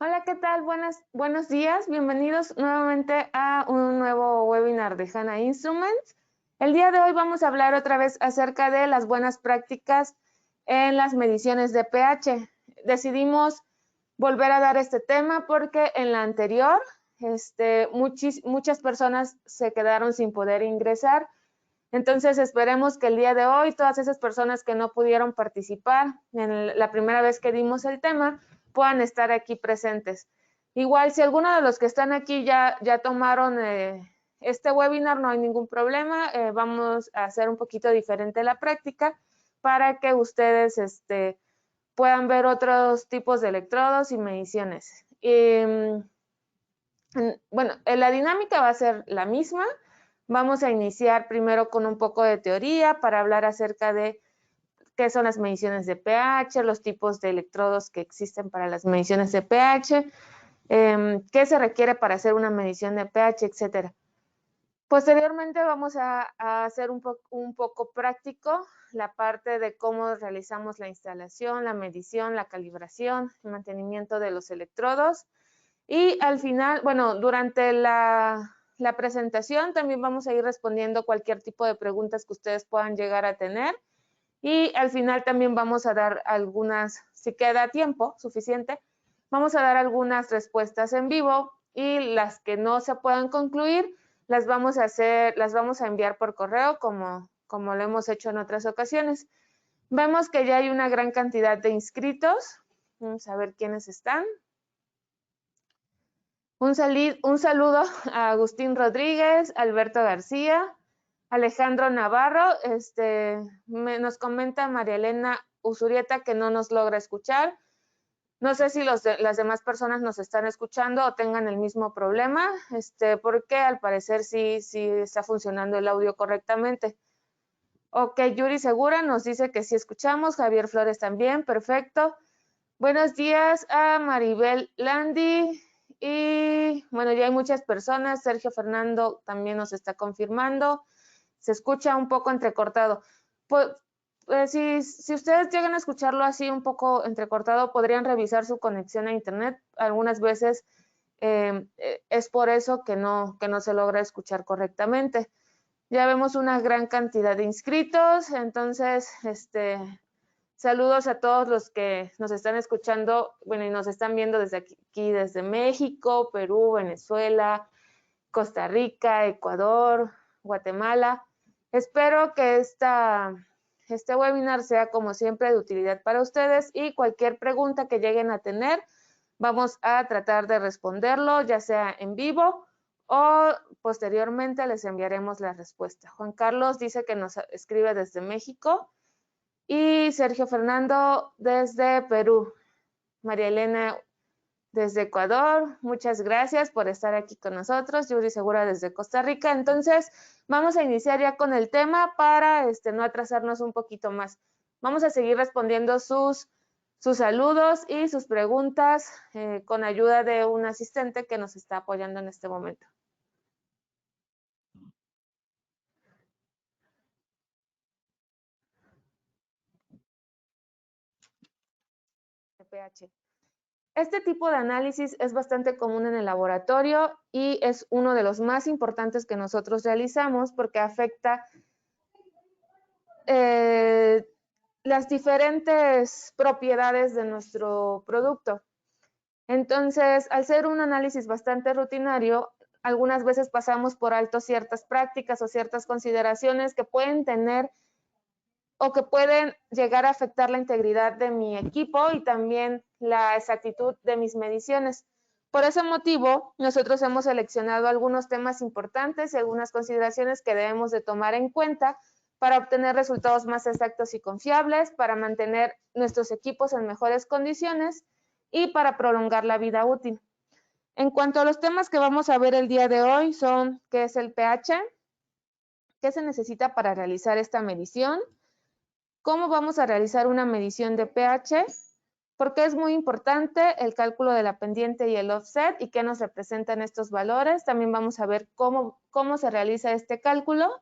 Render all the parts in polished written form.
Hola, ¿qué tal? Buenos días. Bienvenidos nuevamente a un nuevo webinar de HANA Instruments. El día de hoy vamos a hablar otra vez acerca de las buenas prácticas en las mediciones de pH. Decidimos volver a dar este tema porque en la anterior muchas personas se quedaron sin poder ingresar. Entonces esperemos que el día de hoy todas esas personas que no pudieron participar en la primera vez que dimos el tema puedan estar aquí presentes. Igual, si alguno de los que están aquí ya tomaron este webinar, no hay ningún problema. Vamos a hacer un poquito diferente la práctica para que ustedes puedan ver otros tipos de electrodos y mediciones. Bueno, la dinámica va a ser la misma. Vamos a iniciar primero con un poco de teoría para hablar acerca de qué son las mediciones de pH, los tipos de electrodos que existen para las mediciones de pH, qué se requiere para hacer una medición de pH, etcétera. Posteriormente vamos a hacer un poco práctico la parte de cómo realizamos la instalación, la medición, la calibración, el mantenimiento de los electrodos. Y al final, bueno, durante la presentación también vamos a ir respondiendo cualquier tipo de preguntas que ustedes puedan llegar a tener. Y al final también vamos a dar algunas, si queda tiempo suficiente, vamos a dar algunas respuestas en vivo y las que no se puedan concluir las vamos a enviar por correo como lo hemos hecho en otras ocasiones. Vemos que ya hay una gran cantidad de inscritos. Vamos a ver quiénes están. Un saludo a Agustín Rodríguez, Alberto García, Alejandro Navarro. Nos comenta María Elena Usurieta que no nos logra escuchar. No sé si las demás personas nos están escuchando o tengan el mismo problema, porque al parecer sí está funcionando el audio correctamente. Ok, Yuri Segura nos dice que sí escuchamos, Javier Flores también, perfecto. Buenos días a Maribel Landi y bueno, ya hay muchas personas. Sergio Fernando también nos está confirmando. Se escucha un poco entrecortado. Si ustedes llegan a escucharlo así un poco entrecortado, podrían revisar su conexión a internet. Algunas veces es por eso que no se logra escuchar correctamente. Ya vemos una gran cantidad de inscritos, entonces saludos a todos los que nos están escuchando, bueno, y nos están viendo desde aquí, desde México, Perú, Venezuela, Costa Rica, Ecuador, Guatemala. Espero que este webinar sea, como siempre, de utilidad para ustedes y cualquier pregunta que lleguen a tener, vamos a tratar de responderlo, ya sea en vivo o posteriormente les enviaremos la respuesta. Juan Carlos dice que nos escribe desde México. Y Sergio Fernando desde Perú. María Elena desde Ecuador. Muchas gracias por estar aquí con nosotros. Yuri Segura desde Costa Rica. Entonces, vamos a iniciar ya con el tema para no atrasarnos un poquito más. Vamos a seguir respondiendo sus saludos y sus preguntas con ayuda de un asistente que nos está apoyando en este momento. pH. Este tipo de análisis es bastante común en el laboratorio y es uno de los más importantes que nosotros realizamos porque afecta las diferentes propiedades de nuestro producto. Entonces, al ser un análisis bastante rutinario, algunas veces pasamos por alto ciertas prácticas o ciertas consideraciones que pueden tener o que pueden llegar a afectar la integridad de mi equipo y también la exactitud de mis mediciones. Por ese motivo, nosotros hemos seleccionado algunos temas importantes y algunas consideraciones que debemos de tomar en cuenta para obtener resultados más exactos y confiables, para mantener nuestros equipos en mejores condiciones y para prolongar la vida útil. En cuanto a los temas que vamos a ver el día de hoy son qué es el pH, qué se necesita para realizar esta medición, cómo vamos a realizar una medición de pH, por qué es muy importante el cálculo de la pendiente y el offset y qué nos representan estos valores. También vamos a ver cómo se realiza este cálculo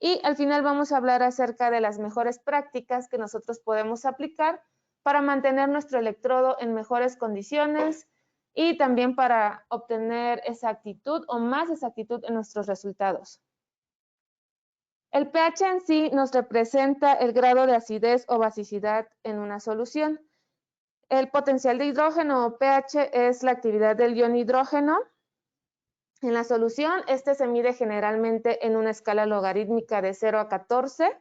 y al final vamos a hablar acerca de las mejores prácticas que nosotros podemos aplicar para mantener nuestro electrodo en mejores condiciones y también para obtener exactitud o más exactitud en nuestros resultados. El pH en sí nos representa el grado de acidez o basicidad en una solución. El potencial de hidrógeno o pH es la actividad del ion hidrógeno en la solución. Este se mide generalmente en una escala logarítmica de 0 a 14,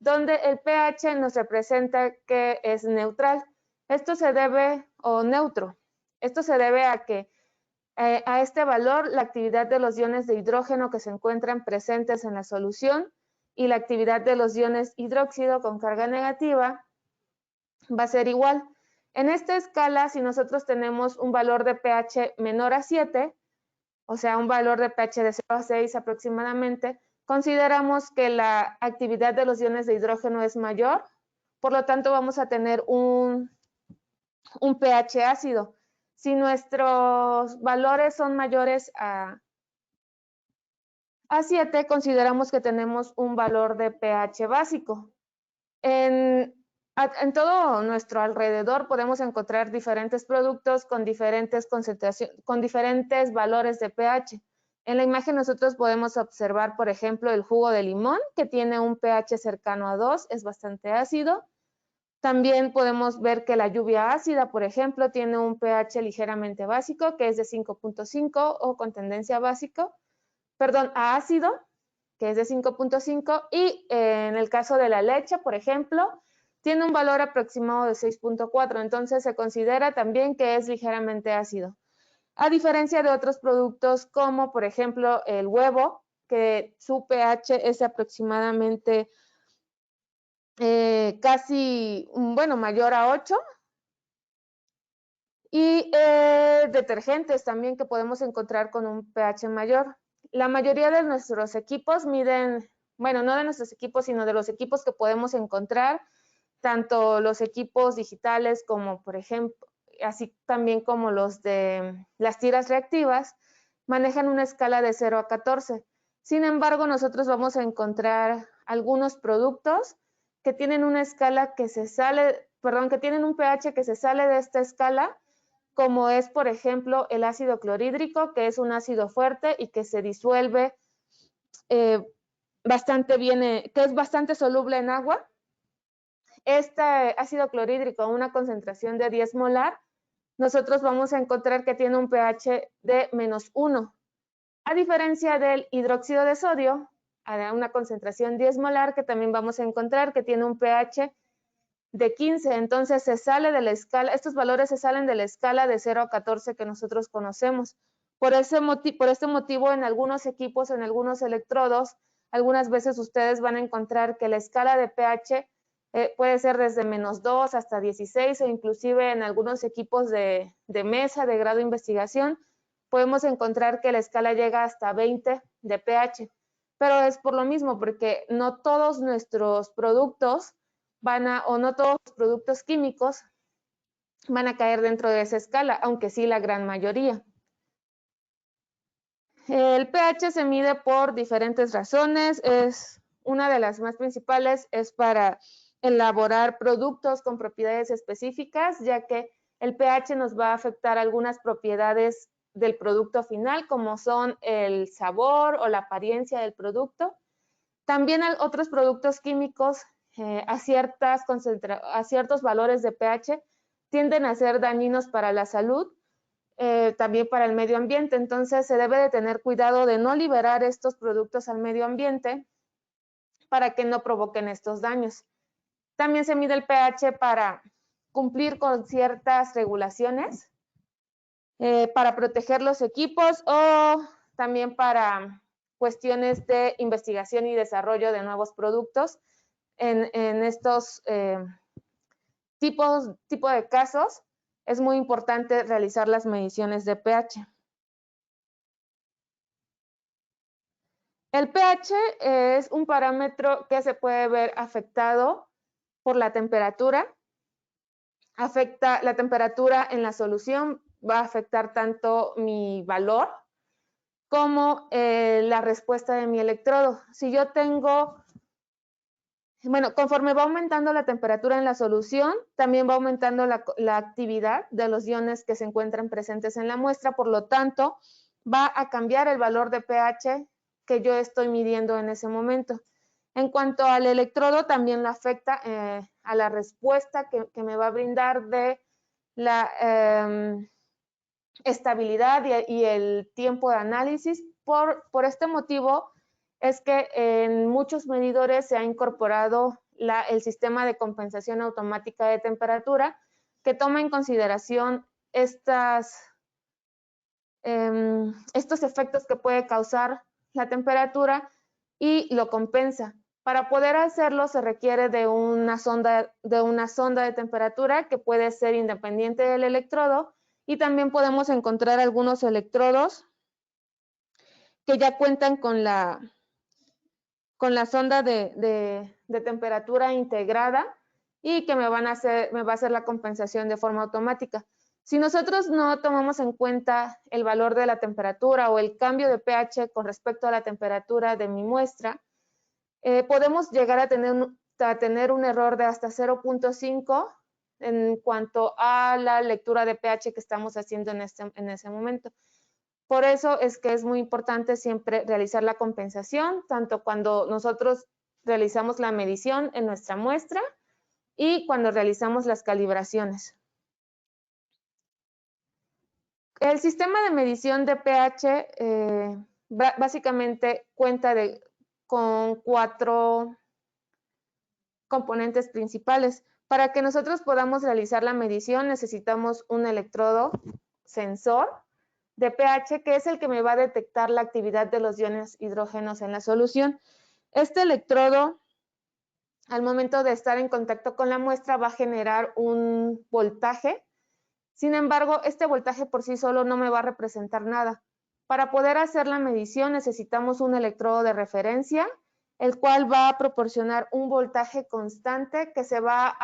donde el pH nos representa que es neutral. Esto se debe, o neutro, esto se debe a que a este valor la actividad de los iones de hidrógeno que se encuentran presentes en la solución y la actividad de los iones hidróxido con carga negativa va a ser igual. En esta escala, si nosotros tenemos un valor de pH menor a 7, o sea, un valor de pH de 0 a 6 aproximadamente, consideramos que la actividad de los iones de hidrógeno es mayor, por lo tanto vamos a tener un pH ácido. Si nuestros valores son mayores a 7, consideramos que tenemos un valor de pH básico. En todo nuestro alrededor podemos encontrar diferentes productos con diferentes concentraciones, con diferentes valores de pH. En la imagen nosotros podemos observar, por ejemplo, el jugo de limón, que tiene un pH cercano a 2, es bastante ácido. También podemos ver que la lluvia ácida, por ejemplo, tiene un pH ligeramente básico, que es de 5.5 o con tendencia a ácido, que es de 5.5, y en el caso de la leche, por ejemplo, tiene un valor aproximado de 6.4, entonces se considera también que es ligeramente ácido. A diferencia de otros productos como, por ejemplo, el huevo, que su pH es aproximadamente mayor a 8. Y detergentes también que podemos encontrar con un pH mayor. La mayoría de nuestros equipos miden, bueno, no de nuestros equipos, sino de los equipos que podemos encontrar, tanto los equipos digitales como, por ejemplo, así también como los de las tiras reactivas, manejan una escala de 0 a 14. Sin embargo, nosotros vamos a encontrar algunos productos que tienen una escala que que tienen un pH que se sale de esta escala, como es, por ejemplo, el ácido clorhídrico, que es un ácido fuerte y que se disuelve bastante bien, que es bastante soluble en agua. Este ácido clorhídrico a una concentración de 10 molar, nosotros vamos a encontrar que tiene un pH de -1. A diferencia del hidróxido de sodio, a una concentración 10 molar, que también vamos a encontrar que tiene un pH de 15, entonces se sale de la escala, estos valores se salen de la escala de 0 a 14 que nosotros conocemos. Por este motivo, en algunos equipos, en algunos electrodos, algunas veces ustedes van a encontrar que la escala de pH puede ser desde -2 hasta 16, o inclusive en algunos equipos de mesa de grado de investigación, podemos encontrar que la escala llega hasta 20 de pH. Pero es por lo mismo, porque no todos nuestros productos no todos los productos químicos van a caer dentro de esa escala, aunque sí la gran mayoría. El pH se mide por diferentes razones. Una de las más principales es para elaborar productos con propiedades específicas, ya que el pH nos va a afectar algunas propiedades del producto final, como son el sabor o la apariencia del producto. También otros productos químicos a ciertos valores de pH tienden a ser dañinos para la salud, también para el medio ambiente. Entonces se debe de tener cuidado de no liberar estos productos al medio ambiente para que no provoquen estos daños. También se mide el pH para cumplir con ciertas regulaciones, para proteger los equipos o también para cuestiones de investigación y desarrollo de nuevos productos. En estos tipo de casos es muy importante realizar las mediciones de pH. El pH es un parámetro que se puede ver afectado por la temperatura. La temperatura en la solución va a afectar tanto mi valor como la respuesta de mi electrodo. Si yo tengo Bueno, conforme va aumentando la temperatura en la solución, también va aumentando la actividad de los iones que se encuentran presentes en la muestra, por lo tanto, va a cambiar el valor de pH que yo estoy midiendo en ese momento. En cuanto al electrodo, también le afecta a la respuesta que me va a brindar de la estabilidad y el tiempo de análisis. Por este motivo es que en muchos medidores se ha incorporado el sistema de compensación automática de temperatura, que toma en consideración estos efectos que puede causar la temperatura y lo compensa. Para poder hacerlo se requiere de una sonda de temperatura que puede ser independiente del electrodo, y también podemos encontrar algunos electrodos que ya cuentan con la sonda de temperatura integrada y que me va a hacer la compensación de forma automática. Si nosotros no tomamos en cuenta el valor de la temperatura o el cambio de pH con respecto a la temperatura de mi muestra, podemos llegar a tener un error de hasta 0.5 en cuanto a la lectura de pH que estamos haciendo en ese momento. Por eso es que es muy importante siempre realizar la compensación, tanto cuando nosotros realizamos la medición en nuestra muestra y cuando realizamos las calibraciones. El sistema de medición de pH básicamente cuenta con 4 componentes principales. Para que nosotros podamos realizar la medición necesitamos un electrodo sensor de pH, que es el que me va a detectar la actividad de los iones hidrógenos en la solución. Este electrodo, al momento de estar en contacto con la muestra, va a generar un voltaje. Sin embargo, este voltaje por sí solo no me va a representar nada. Para poder hacer la medición necesitamos un electrodo de referencia, el cual va a proporcionar un voltaje constante que se va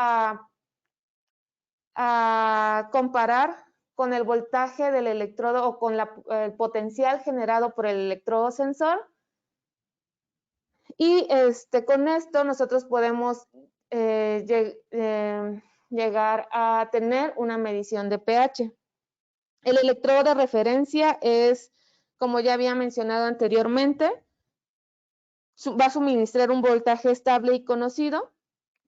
a comparar con el voltaje del electrodo o con el potencial generado por el electrodo sensor. Y con esto nosotros podemos llegar a tener una medición de pH. El electrodo de referencia es, como ya había mencionado anteriormente, va a suministrar un voltaje estable y conocido,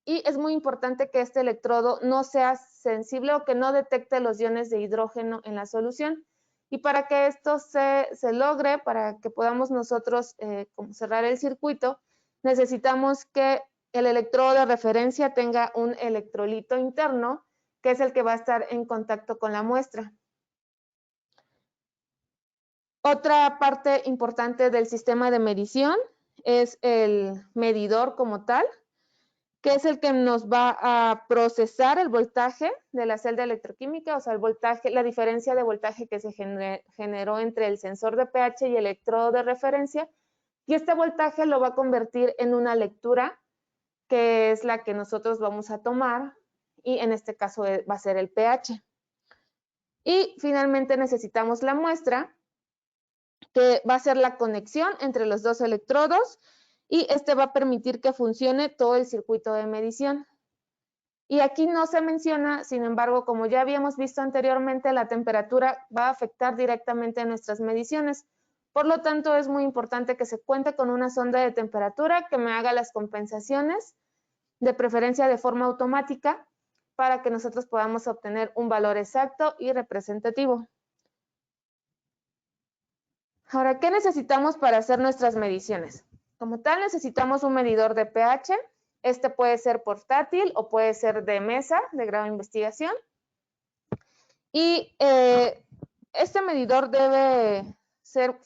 y es muy importante que este electrodo no sea sensible o que no detecte los iones de hidrógeno en la solución. Y para que esto se logre, para que podamos nosotros cerrar el circuito, necesitamos que el electrodo de referencia tenga un electrolito interno, que es el que va a estar en contacto con la muestra. Otra parte importante del sistema de medición es el medidor como tal, que es el que nos va a procesar el voltaje de la celda electroquímica, o sea, el voltaje, la diferencia de voltaje que se generó entre el sensor de pH y el electrodo de referencia, y este voltaje lo va a convertir en una lectura, que es la que nosotros vamos a tomar, y en este caso va a ser el pH. Y finalmente necesitamos la muestra, que va a ser la conexión entre los dos electrodos, y este va a permitir que funcione todo el circuito de medición. Y aquí no se menciona, sin embargo, como ya habíamos visto anteriormente, la temperatura va a afectar directamente a nuestras mediciones. Por lo tanto, es muy importante que se cuente con una sonda de temperatura que me haga las compensaciones, de preferencia de forma automática, para que nosotros podamos obtener un valor exacto y representativo. Ahora, ¿qué necesitamos para hacer nuestras mediciones? Como tal, necesitamos un medidor de pH. Este puede ser portátil o puede ser de mesa, de grado de investigación. Y este medidor debe ser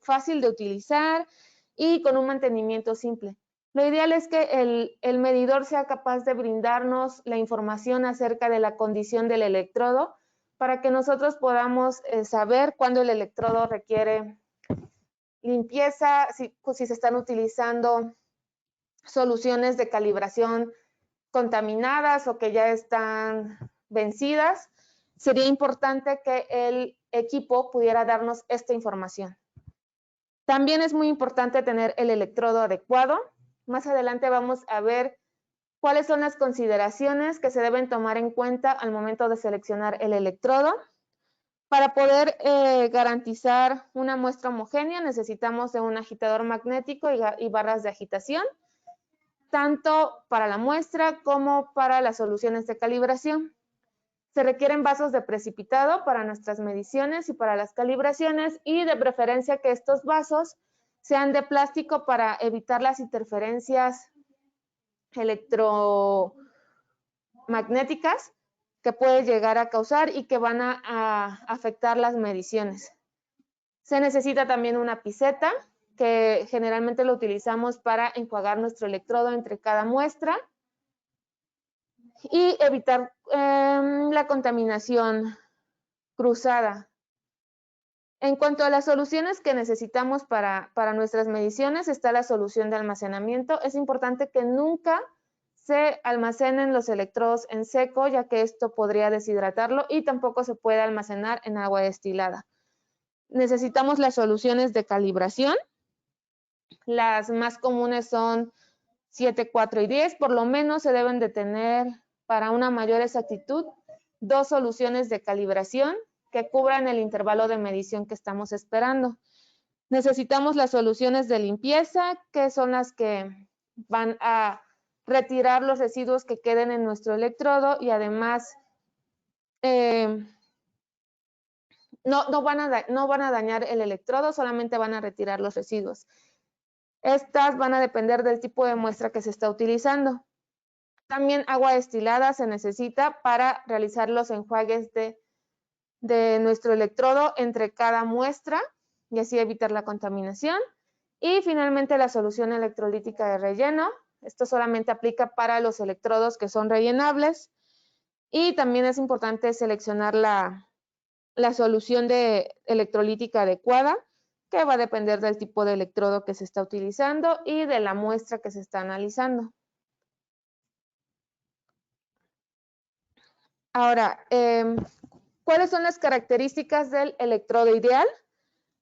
fácil de utilizar y con un mantenimiento simple. Lo ideal es que el medidor sea capaz de brindarnos la información acerca de la condición del electrodo, para que nosotros podamos saber cuándo el electrodo requiere limpieza, si se están utilizando soluciones de calibración contaminadas o que ya están vencidas. Sería importante que el equipo pudiera darnos esta información. También es muy importante tener el electrodo adecuado. Más adelante vamos a ver cuáles son las consideraciones que se deben tomar en cuenta al momento de seleccionar el electrodo. Para poder garantizar una muestra homogénea necesitamos de un agitador magnético y barras de agitación, tanto para la muestra como para las soluciones de calibración. Se requieren vasos de precipitado para nuestras mediciones y para las calibraciones, y de preferencia que estos vasos sean de plástico para evitar las interferencias electromagnéticas que puede llegar a causar y que van a afectar las mediciones. Se necesita también una piseta, que generalmente lo utilizamos para enjuagar nuestro electrodo entre cada muestra y evitar la contaminación cruzada. En cuanto a las soluciones que necesitamos para nuestras mediciones, está la solución de almacenamiento. Es importante que nunca se almacenen los electrodos en seco, ya que esto podría deshidratarlo, y tampoco se puede almacenar en agua destilada. Necesitamos las soluciones de calibración. Las más comunes son 7, 4 y 10. Por lo menos se deben de tener, para una mayor exactitud, 2 soluciones de calibración que cubran el intervalo de medición que estamos esperando. Necesitamos las soluciones de limpieza, que son las que van a retirar los residuos que queden en nuestro electrodo, y además no van a dañar el electrodo, solamente van a retirar los residuos. Estas van a depender del tipo de muestra que se está utilizando. También agua destilada se necesita para realizar los enjuagues de nuestro electrodo entre cada muestra y así evitar la contaminación. Y finalmente la solución electrolítica de relleno. Esto solamente aplica para los electrodos que son rellenables, y también es importante seleccionar la solución electrolítica adecuada, que va a depender del tipo de electrodo que se está utilizando y de la muestra que se está analizando. Ahora, ¿cuáles son las características del electrodo ideal?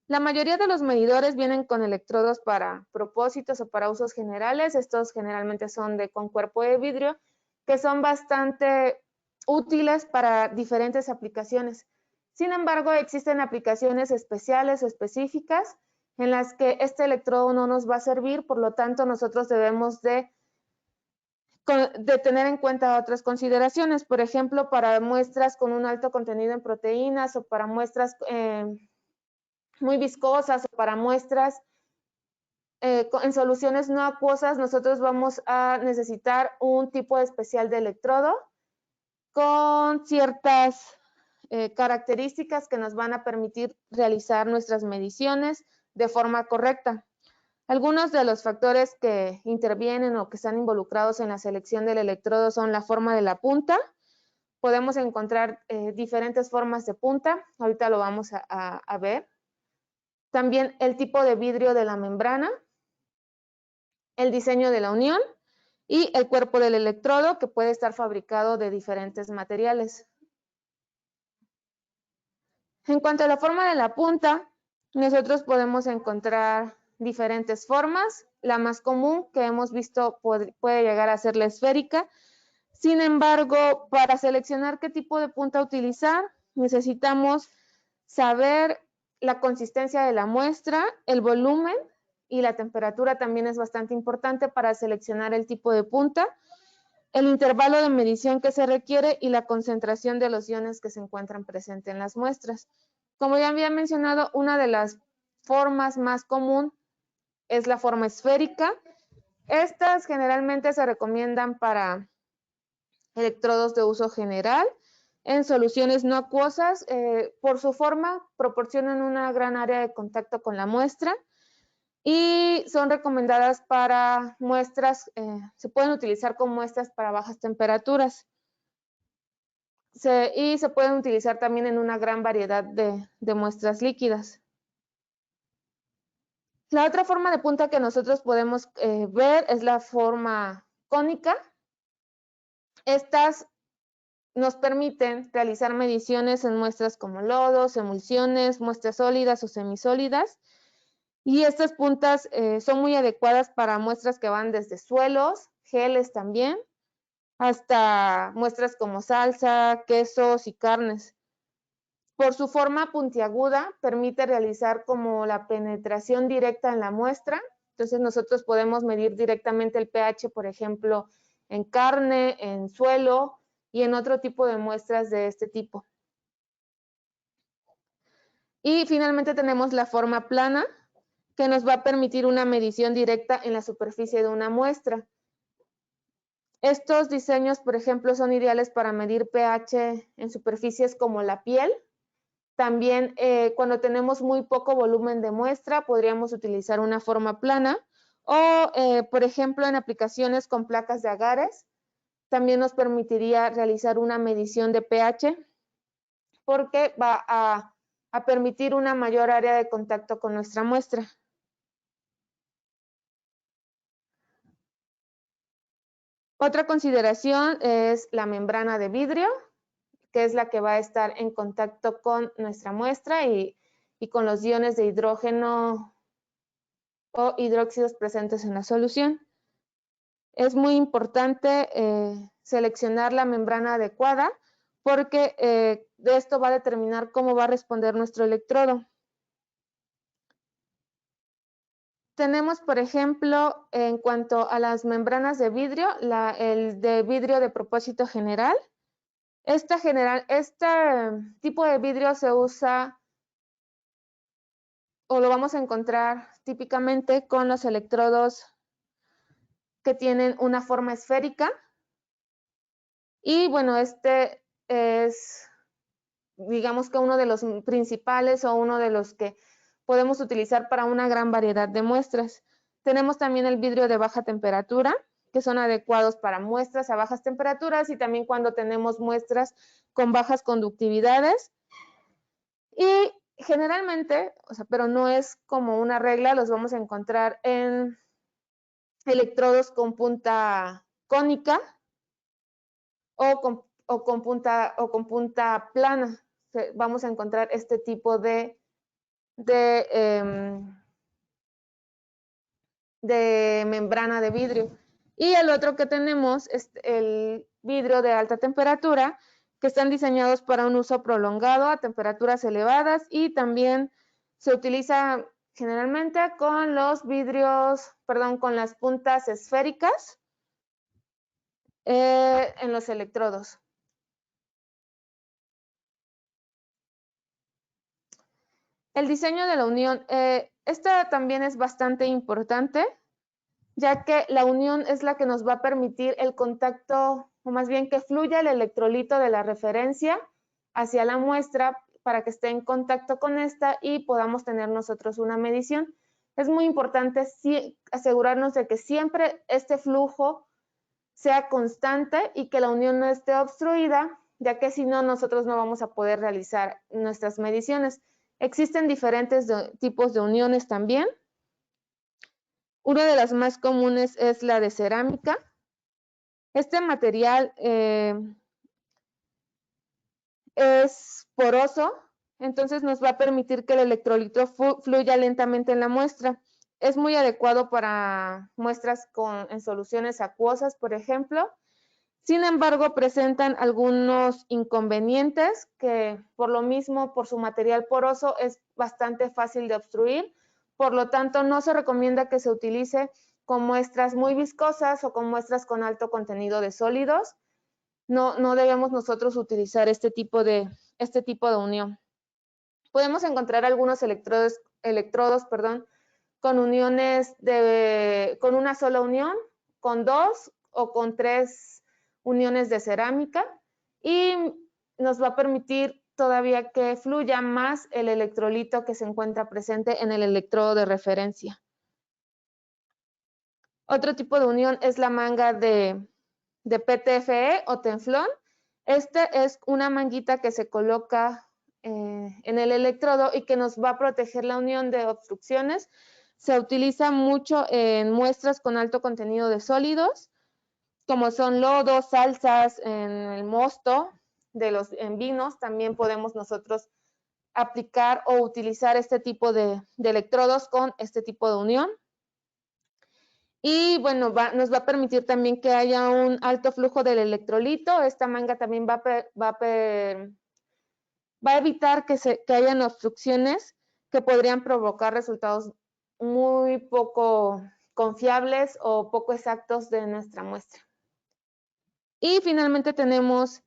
La mayoría de los medidores vienen con electrodos para propósitos o para usos generales. Estos generalmente son con cuerpo de vidrio, que son bastante útiles para diferentes aplicaciones. Sin embargo, existen aplicaciones especiales o específicas en las que este electrodo no nos va a servir, por lo tanto nosotros debemos de tener en cuenta otras consideraciones. Por ejemplo, para muestras con un alto contenido en proteínas, o para muestras muy viscosas, o para muestras en soluciones no acuosas, nosotros vamos a necesitar un tipo especial de electrodo con ciertas características que nos van a permitir realizar nuestras mediciones de forma correcta. Algunos de los factores que intervienen o que están involucrados en la selección del electrodo son la forma de la punta. Podemos encontrar diferentes formas de punta, ahorita lo vamos a ver. También el tipo de vidrio de la membrana, el diseño de la unión y el cuerpo del electrodo, que puede estar fabricado de diferentes materiales. En cuanto a la forma de la punta, nosotros podemos encontrar diferentes formas. La más común que hemos visto puede llegar a ser la esférica. Sin embargo, para seleccionar qué tipo de punta utilizar, necesitamos saber la consistencia de la muestra, el volumen, y la temperatura también es bastante importante para seleccionar el tipo de punta, el intervalo de medición que se requiere y la concentración de los iones que se encuentran presentes en las muestras. Como ya había mencionado, una de las formas más común es la forma esférica. Estas generalmente se recomiendan para electrodos de uso general, en soluciones no acuosas. Por su forma, proporcionan una gran área de contacto con la muestra, y son recomendadas para muestras, se pueden utilizar como muestras para bajas temperaturas. Y se pueden utilizar también en una gran variedad de muestras líquidas. La otra forma de punta que nosotros podemos ver es la forma cónica. Estas nos permiten realizar mediciones en muestras como lodos, emulsiones, muestras sólidas o semisólidas. Y estas puntas son muy adecuadas para muestras que van desde suelos, geles también, hasta muestras como salsa, quesos y carnes. Por su forma puntiaguda, permite realizar como la penetración directa en la muestra. Entonces nosotros podemos medir directamente el pH, por ejemplo, en carne, en suelo y en otro tipo de muestras de este tipo. Y finalmente tenemos la forma plana, que nos va a permitir una medición directa en la superficie de una muestra. Estos diseños, por ejemplo, son ideales para medir pH en superficies como la piel. También cuando tenemos muy poco volumen de muestra, podríamos utilizar una forma plana o, por ejemplo, en aplicaciones con placas de agares, también nos permitiría realizar una medición de pH porque va a permitir una mayor área de contacto con nuestra muestra. Otra consideración es la membrana de vidrio, que es la que va a estar en contacto con nuestra muestra y con los iones de hidrógeno o hidróxidos presentes en la solución. Es muy importante seleccionar la membrana adecuada porque de esto va a determinar cómo va a responder nuestro electrodo. Tenemos, por ejemplo, en cuanto a las membranas de vidrio, el de vidrio de propósito general. Este tipo de vidrio se usa o lo vamos a encontrar típicamente con los electrodos que tienen una forma esférica. Y bueno, este es, digamos que uno de los principales o uno de los que podemos utilizar para una gran variedad de muestras. Tenemos también el vidrio de baja temperatura, que son adecuados para muestras a bajas temperaturas y también cuando tenemos muestras con bajas conductividades. Y generalmente, pero no es como una regla, los vamos a encontrar en electrodos con punta cónica o con punta plana. Vamos a encontrar este tipo de membrana de vidrio. Y el otro que tenemos es el vidrio de alta temperatura, que están diseñados para un uso prolongado a temperaturas elevadas y también se utiliza generalmente con los vidrios, con las puntas esféricas en los electrodos. El diseño de la unión, esta también es bastante importante, ya que la unión es la que nos va a permitir el contacto, o más bien que fluya el electrolito de la referencia hacia la muestra para que esté en contacto con esta y podamos tener nosotros una medición. Es muy importante asegurarnos de que siempre este flujo sea constante y que la unión no esté obstruida, ya que si no, nosotros no vamos a poder realizar nuestras mediciones. Existen diferentes tipos de uniones también. Una de las más comunes es la de cerámica. Este material es poroso, entonces nos va a permitir que el electrolito fluya lentamente en la muestra. Es muy adecuado para muestras en soluciones acuosas, por ejemplo. Sin embargo, presentan algunos inconvenientes que por lo mismo, por su material poroso, es bastante fácil de obstruir. Por lo tanto, no se recomienda que se utilice con muestras muy viscosas o con muestras con alto contenido de sólidos. No debemos nosotros utilizar este tipo de unión. Podemos encontrar algunos electrodos con uniones con una sola unión, con 2 o con 3 uniones de cerámica y nos va a permitir todavía que fluya más el electrolito que se encuentra presente en el electrodo de referencia. Otro tipo de unión es la manga de PTFE o tenflón. Este es una manguita que se coloca en el electrodo y que nos va a proteger la unión de obstrucciones. Se utiliza mucho en muestras con alto contenido de sólidos, como son lodos, salsas, en el mosto, en vinos. También podemos nosotros aplicar o utilizar este tipo de electrodos con este tipo de unión. Y bueno, nos va a permitir también que haya un alto flujo del electrolito. Esta manga también va a evitar que hayan obstrucciones que podrían provocar resultados muy poco confiables o poco exactos de nuestra muestra. Y finalmente tenemos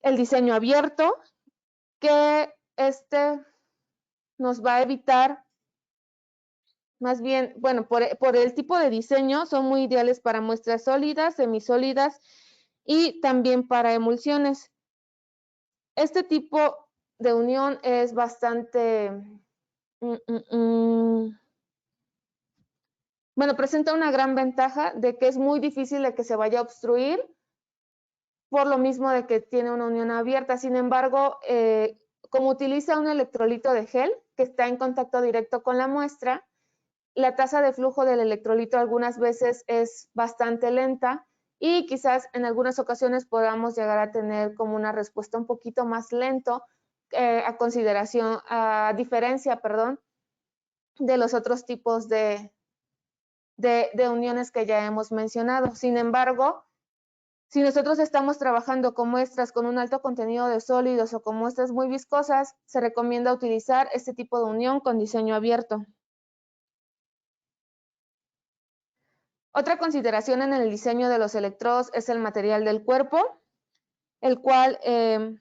el diseño abierto, que nos va a evitar, más bien, bueno, por el tipo de diseño, son muy ideales para muestras sólidas, semisólidas y también para emulsiones. Este tipo de unión es bastante, bueno, presenta una gran ventaja de que es muy difícil de que se vaya a obstruir, por lo mismo de que tiene una unión abierta. Sin embargo, como utiliza un electrolito de gel que está en contacto directo con la muestra, la tasa de flujo del electrolito algunas veces es bastante lenta y quizás en algunas ocasiones podamos llegar a tener como una respuesta un poquito más lento a diferencia, perdón, de los otros tipos de uniones que ya hemos mencionado. Sin embargo, si nosotros estamos trabajando con muestras con un alto contenido de sólidos o con muestras muy viscosas, se recomienda utilizar este tipo de unión con diseño abierto. Otra consideración en el diseño de los electrodos es el material del cuerpo, el cual el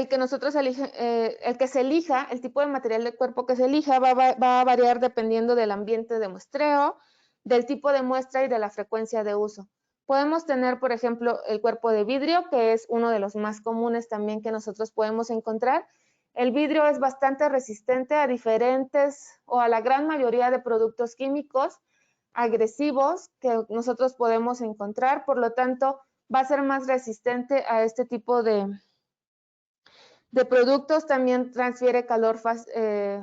que se elija, el tipo de material de cuerpo que se elija va a variar dependiendo del ambiente de muestreo, del tipo de muestra y de la frecuencia de uso. Podemos tener, por ejemplo, el cuerpo de vidrio, que es uno de los más comunes también que nosotros podemos encontrar. El vidrio es bastante resistente a diferentes o a la gran mayoría de productos químicos agresivos que nosotros podemos encontrar, por lo tanto, va a ser más resistente a este tipo de productos, también transfiere calor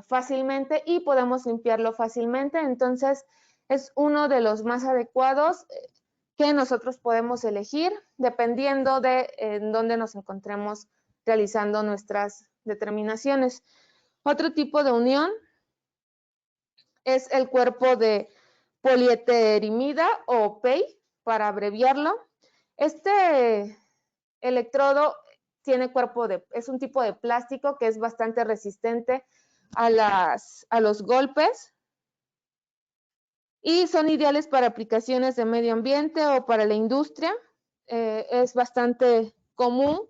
fácilmente y podemos limpiarlo fácilmente. Entonces, es uno de los más adecuados que nosotros podemos elegir dependiendo de en dónde nos encontremos realizando nuestras determinaciones. Otro tipo de unión es el cuerpo de polieterimida o PEI, para abreviarlo. Este electrodo es un tipo de plástico que es bastante resistente a los golpes y son ideales para aplicaciones de medio ambiente o para la industria. Es bastante común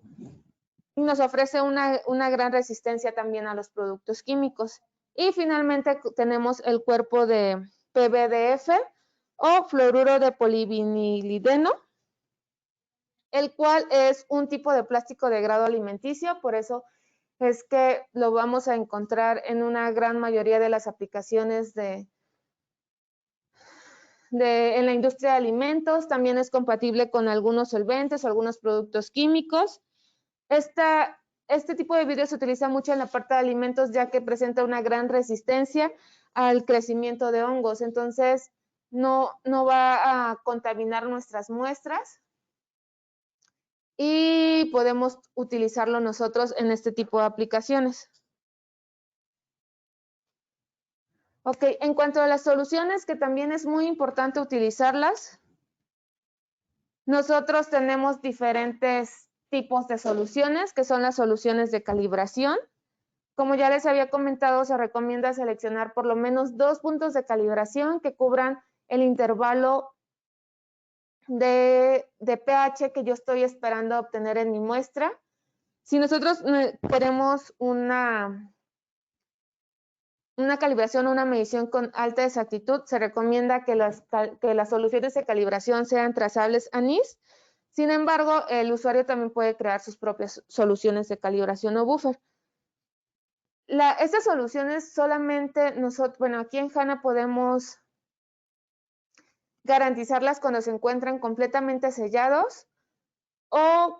y nos ofrece una gran resistencia también a los productos químicos. Y finalmente tenemos el cuerpo de PVDF o fluoruro de polivinilideno, el cual es un tipo de plástico de grado alimenticio, por eso es que lo vamos a encontrar en una gran mayoría de las aplicaciones en la industria de alimentos. También es compatible con algunos solventes o algunos productos químicos. Este tipo de vidrio se utiliza mucho en la parte de alimentos, ya que presenta una gran resistencia al crecimiento de hongos. Entonces, no va a contaminar nuestras muestras y podemos utilizarlo nosotros en este tipo de aplicaciones. Ok, en cuanto a las soluciones, que también es muy importante utilizarlas, nosotros tenemos diferentes tipos de soluciones, que son las soluciones de calibración. Como ya les había comentado, se recomienda seleccionar por lo menos 2 puntos de calibración que cubran el intervalo de pH que yo estoy esperando obtener en mi muestra. Si nosotros queremos una calibración o una medición con alta exactitud, se recomienda que las soluciones de calibración sean trazables a NIS. Sin embargo, el usuario también puede crear sus propias soluciones de calibración o buffer. Estas soluciones solamente nosotros, bueno, aquí en HANA podemos garantizarlas cuando se encuentran completamente sellados o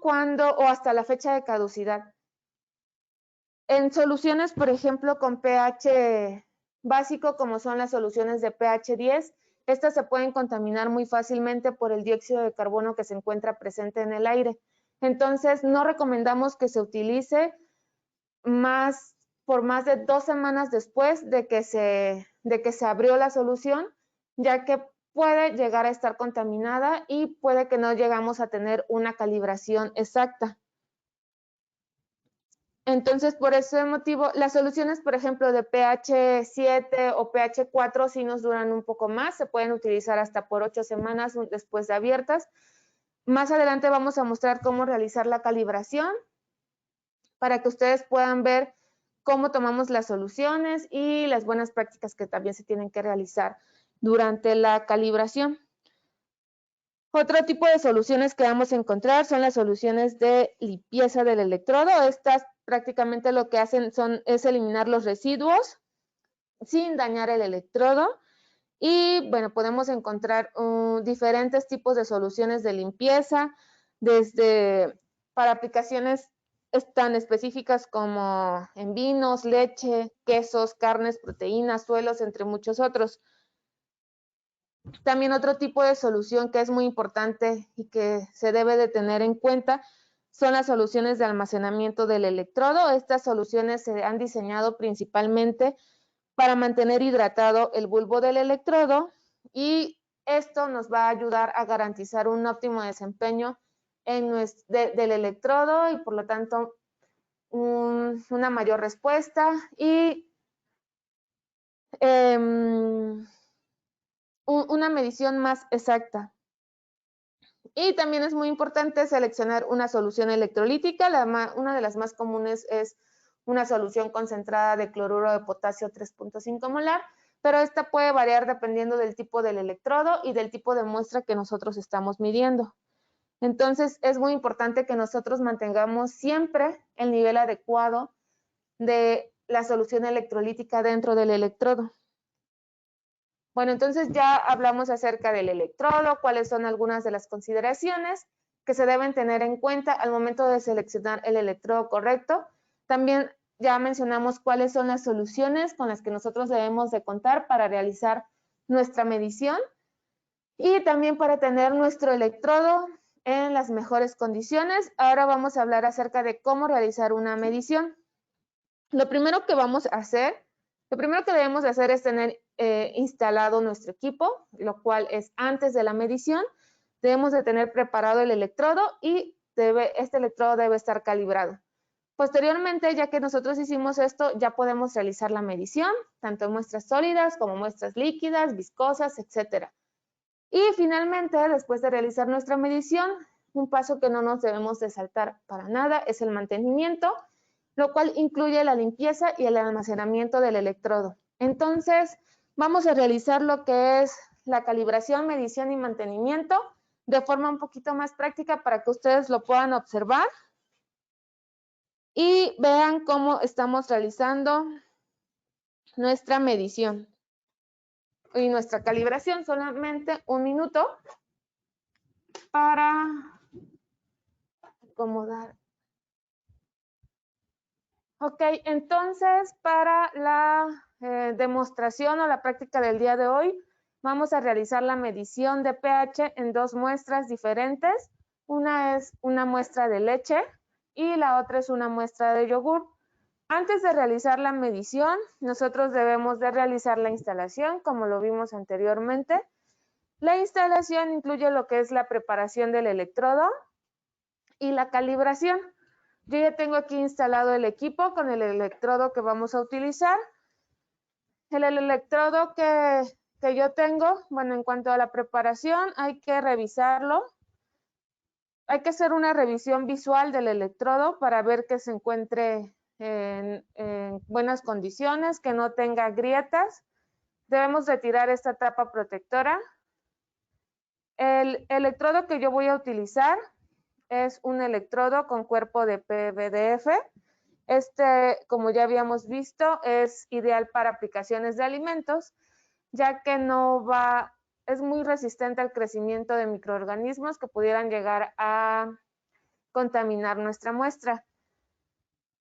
hasta la fecha de caducidad. En soluciones, por ejemplo, con pH básico, como son las soluciones de pH 10, estas se pueden contaminar muy fácilmente por el dióxido de carbono que se encuentra presente en el aire. Entonces, no recomendamos que se utilice por más de 2 semanas después de que se abrió la solución, ya que puede llegar a estar contaminada y puede que no llegamos a tener una calibración exacta. Entonces, por ese motivo, las soluciones, por ejemplo, de pH 7 o pH 4 sí nos duran un poco más, se pueden utilizar hasta por 8 semanas después de abiertas. Más adelante vamos a mostrar cómo realizar la calibración para que ustedes puedan ver cómo tomamos las soluciones y las buenas prácticas que también se tienen que realizar durante la calibración. Otro tipo de soluciones que vamos a encontrar son las soluciones de limpieza del electrodo. Estas prácticamente lo que hacen es eliminar los residuos sin dañar el electrodo. Y bueno, podemos encontrar diferentes tipos de soluciones de limpieza, desde para aplicaciones tan específicas como en vinos, leche, quesos, carnes, proteínas, suelos, entre muchos otros. También otro tipo de solución que es muy importante y que se debe de tener en cuenta son las soluciones de almacenamiento del electrodo. Estas soluciones se han diseñado principalmente para mantener hidratado el bulbo del electrodo y esto nos va a ayudar a garantizar un óptimo desempeño del electrodo y por lo tanto una mayor respuesta y una medición más exacta. Y también es muy importante seleccionar una solución electrolítica. Una de las más comunes es una solución concentrada de cloruro de potasio 3.5 molar, pero esta puede variar dependiendo del tipo del electrodo y del tipo de muestra que nosotros estamos midiendo. Entonces, es muy importante que nosotros mantengamos siempre el nivel adecuado de la solución electrolítica dentro del electrodo. Bueno, entonces ya hablamos acerca del electrodo, cuáles son algunas de las consideraciones que se deben tener en cuenta al momento de seleccionar el electrodo correcto. También ya mencionamos cuáles son las soluciones con las que nosotros debemos de contar para realizar nuestra medición y también para tener nuestro electrodo en las mejores condiciones. Ahora vamos a hablar acerca de cómo realizar una medición. Lo primero que debemos de hacer es tener instalado nuestro equipo, lo cual es antes de la medición. Debemos de tener preparado el electrodo y este electrodo debe estar calibrado. Posteriormente, ya que nosotros hicimos esto, ya podemos realizar la medición, tanto en muestras sólidas como muestras líquidas, viscosas, etc. Y finalmente, después de realizar nuestra medición, un paso que no nos debemos de saltar para nada es el mantenimiento, lo cual incluye la limpieza y el almacenamiento del electrodo. Entonces, vamos a realizar lo que es la calibración, medición y mantenimiento de forma un poquito más práctica para que ustedes lo puedan observar y vean cómo estamos realizando nuestra medición y nuestra calibración. Solamente un minuto para acomodar. Ok, entonces para la demostración o la práctica del día de hoy, vamos a realizar la medición de pH en dos muestras diferentes. Una es una muestra de leche y la otra es una muestra de yogur. Antes de realizar la medición, nosotros debemos de realizar la instalación, como lo vimos anteriormente. La instalación incluye lo que es la preparación del electrodo y la calibración. Yo ya tengo aquí instalado el equipo con el electrodo que vamos a utilizar. El electrodo que yo tengo, bueno, en cuanto a la preparación, hay que revisarlo. Hay que hacer una revisión visual del electrodo para ver que se encuentre en buenas condiciones, que no tenga grietas. Debemos retirar esta tapa protectora. El electrodo que yo voy a utilizar es un electrodo con cuerpo de PVDF. Este, como ya habíamos visto, es ideal para aplicaciones de alimentos, ya que es muy resistente al crecimiento de microorganismos que pudieran llegar a contaminar nuestra muestra.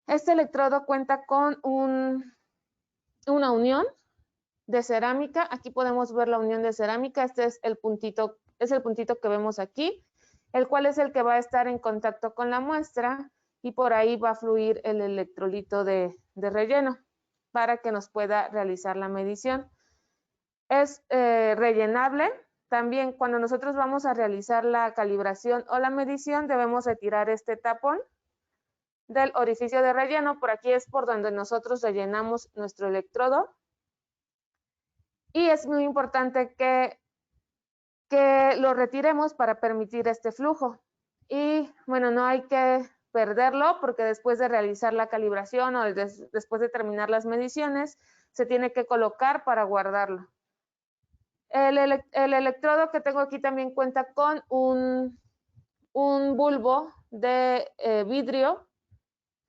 Este electrodo cuenta con una unión de cerámica. Aquí podemos ver la unión de cerámica. Este es el puntito que vemos aquí. el cual es el que va a estar en contacto con la muestra y por ahí va a fluir el electrolito de relleno para que nos pueda realizar la medición. Es rellenable. También cuando nosotros vamos a realizar la calibración o la medición, debemos retirar este tapón del orificio de relleno. Por aquí es por donde nosotros rellenamos nuestro electrodo. Y es muy importante que lo retiremos para permitir este flujo. Y bueno, no hay que perderlo porque después de realizar la calibración o después de terminar las mediciones, se tiene que colocar para guardarlo. El electrodo que tengo aquí también cuenta con un bulbo de vidrio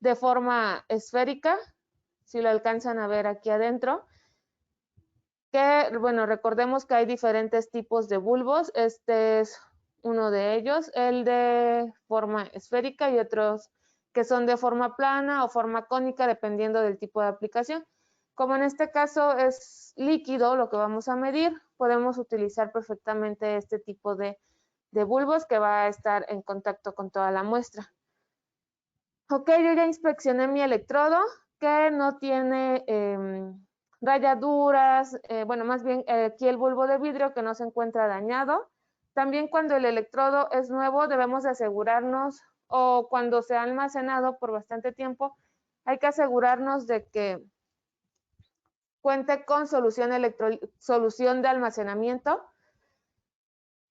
de forma esférica, si lo alcanzan a ver aquí adentro, que, bueno, recordemos que hay diferentes tipos de bulbos. Este es uno de ellos, el de forma esférica, y otros que son de forma plana o forma cónica, dependiendo del tipo de aplicación. Como en este caso es líquido lo que vamos a medir, podemos utilizar perfectamente este tipo de bulbos que va a estar en contacto con toda la muestra. Ok, yo ya inspeccioné mi electrodo, que no tiene rayaduras, bueno, más bien aquí el bulbo de vidrio que no se encuentra dañado. También cuando el electrodo es nuevo debemos de asegurarnos, o cuando se ha almacenado por bastante tiempo, hay que asegurarnos de que cuente con solución de almacenamiento,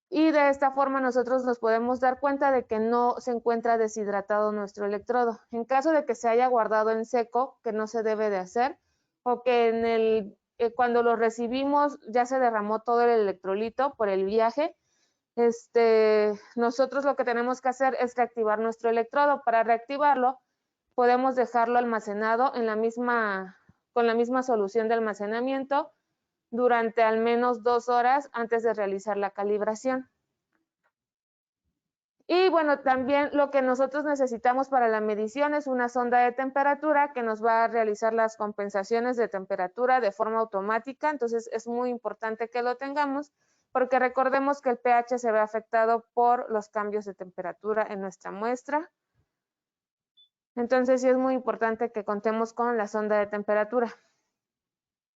y de esta forma nosotros nos podemos dar cuenta de que no se encuentra deshidratado nuestro electrodo. En caso de que se haya guardado en seco, que no se debe de hacer, o que cuando lo recibimos ya se derramó todo el electrolito por el viaje, nosotros lo que tenemos que hacer es reactivar nuestro electrodo. Para reactivarlo, podemos dejarlo almacenado con la misma solución de almacenamiento durante al menos 2 horas antes de realizar la calibración. Y bueno, también lo que nosotros necesitamos para la medición es una sonda de temperatura que nos va a realizar las compensaciones de temperatura de forma automática. Entonces es muy importante que lo tengamos, porque recordemos que el pH se ve afectado por los cambios de temperatura en nuestra muestra. Entonces sí es muy importante que contemos con la sonda de temperatura.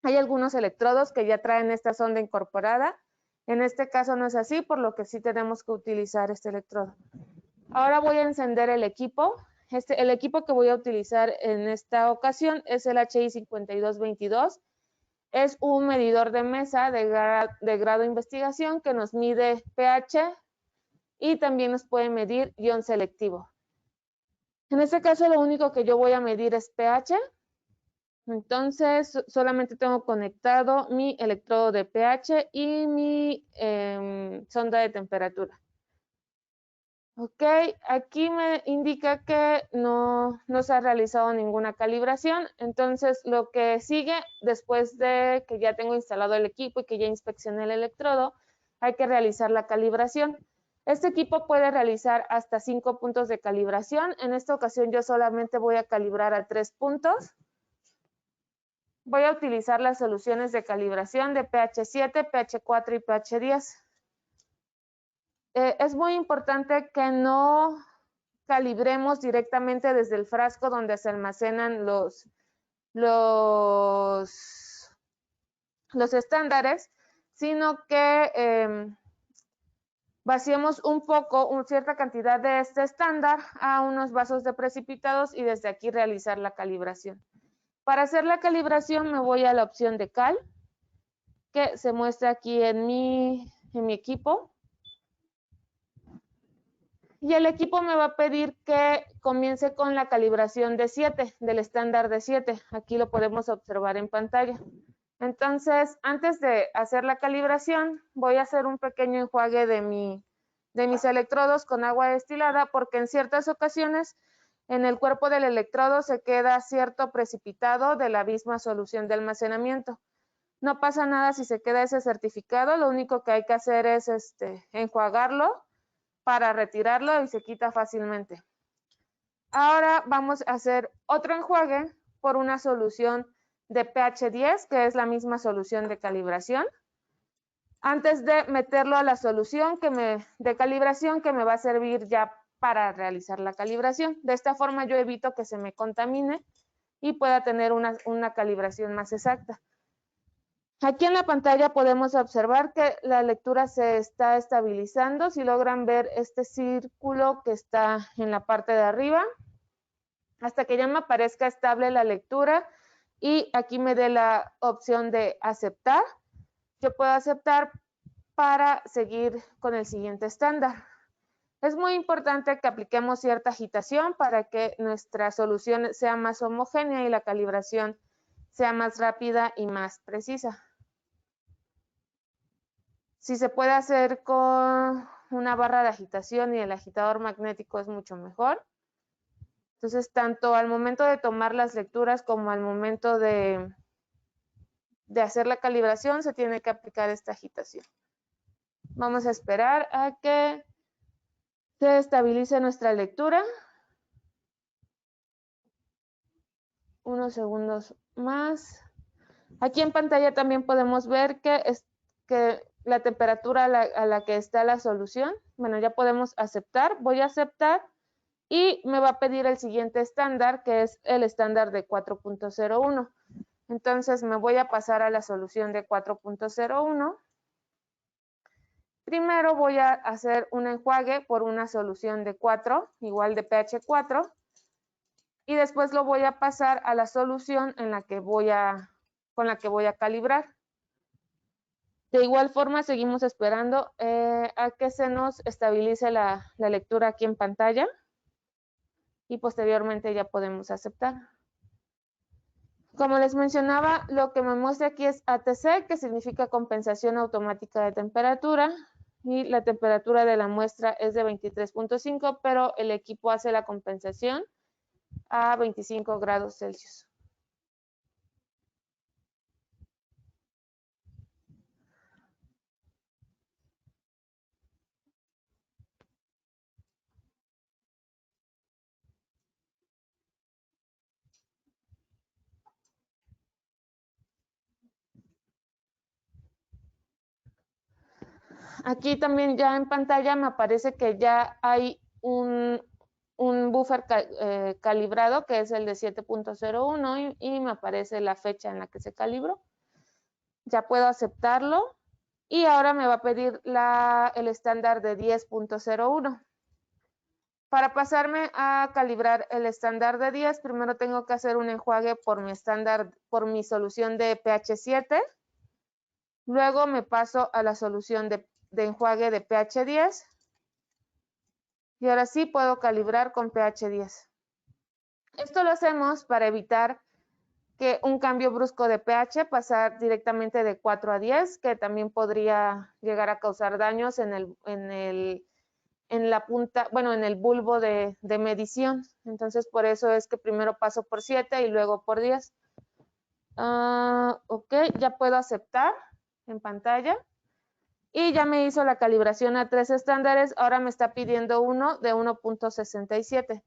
Hay algunos electrodos que ya traen esta sonda incorporada. En este caso no es así, por lo que sí tenemos que utilizar este electrodo. Ahora voy a encender el equipo. El equipo que voy a utilizar en esta ocasión es el HI 5222. Es un medidor de mesa de grado de investigación que nos mide pH y también nos puede medir ion selectivo. En este caso lo único que yo voy a medir es pH. Entonces solamente tengo conectado mi electrodo de pH y mi sonda de temperatura. Ok, aquí me indica que no se ha realizado ninguna calibración. Entonces lo que sigue después de que ya tengo instalado el equipo y que ya inspeccioné el electrodo, hay que realizar la calibración. Este equipo puede realizar hasta 5 puntos de calibración. En esta ocasión yo solamente voy a calibrar a 3 puntos. Voy a utilizar las soluciones de calibración de pH 7, pH 4 y pH 10. Es muy importante que no calibremos directamente desde el frasco donde se almacenan los estándares, sino que vaciemos cierta cantidad de este estándar a unos vasos de precipitados y desde aquí realizar la calibración. Para hacer la calibración me voy a la opción de cal, que se muestra aquí en mi equipo. Y el equipo me va a pedir que comience con la calibración de 7, del estándar de 7. Aquí lo podemos observar en pantalla. Entonces, antes de hacer la calibración, voy a hacer un pequeño enjuague de mis electrodos con agua destilada, porque en ciertas ocasiones en el cuerpo del electrodo se queda cierto precipitado de la misma solución de almacenamiento. No pasa nada si se queda ese certificado, lo único que hay que hacer es enjuagarlo para retirarlo y se quita fácilmente. Ahora vamos a hacer otro enjuague por una solución de pH 10, que es la misma solución de calibración. antes de meterlo a la solución de calibración que me va a servir ya para realizar la calibración. De esta forma yo evito que se me contamine y pueda tener una calibración más exacta. Aquí en la pantalla podemos observar que la lectura se está estabilizando. Si logran ver este círculo que está en la parte de arriba, hasta que ya me aparezca estable la lectura y aquí me dé la opción de aceptar. Yo puedo aceptar para seguir con el siguiente estándar. Es muy importante que apliquemos cierta agitación para que nuestra solución sea más homogénea y la calibración sea más rápida y más precisa. Si se puede hacer con una barra de agitación y el agitador magnético es mucho mejor. Entonces, tanto al momento de tomar las lecturas como al momento de hacer la calibración, se tiene que aplicar esta agitación. Vamos a esperar a que se estabilice nuestra lectura. Unos segundos más. Aquí en pantalla también podemos ver que la temperatura a la que está la solución, bueno, ya podemos aceptar. Voy a aceptar y me va a pedir el siguiente estándar, que es el estándar de 4.01. Entonces me voy a pasar a la solución de 4.01. Primero voy a hacer un enjuague por una solución de 4, igual de pH 4, y después lo voy a pasar a la solución con la que voy a calibrar. De igual forma, seguimos esperando a que se nos estabilice la lectura aquí en pantalla y posteriormente ya podemos aceptar. Como les mencionaba, lo que me muestra aquí es ATC, que significa compensación automática de temperatura, y la temperatura de la muestra es de 23.5, pero el equipo hace la compensación a 25 grados Celsius. Aquí también ya en pantalla me aparece que ya hay un buffer calibrado, que es el de 7.01, y me aparece la fecha en la que se calibró. Ya puedo aceptarlo y ahora me va a pedir el estándar de 10.01. Para pasarme a calibrar el estándar de 10, primero tengo que hacer un enjuague por mi solución de pH 7. Luego me paso a la solución de enjuague de pH 10. Y ahora sí puedo calibrar con pH 10. Esto lo hacemos para evitar que un cambio brusco de pH, pasar directamente de 4 a 10, que también podría llegar a causar daños en la punta, bueno, en el bulbo de medición. Entonces, por eso es que primero paso por 7 y luego por 10. Ok, ya puedo aceptar en pantalla. Y ya me hizo la calibración a 3 estándares. Ahora me está pidiendo uno de 1.67.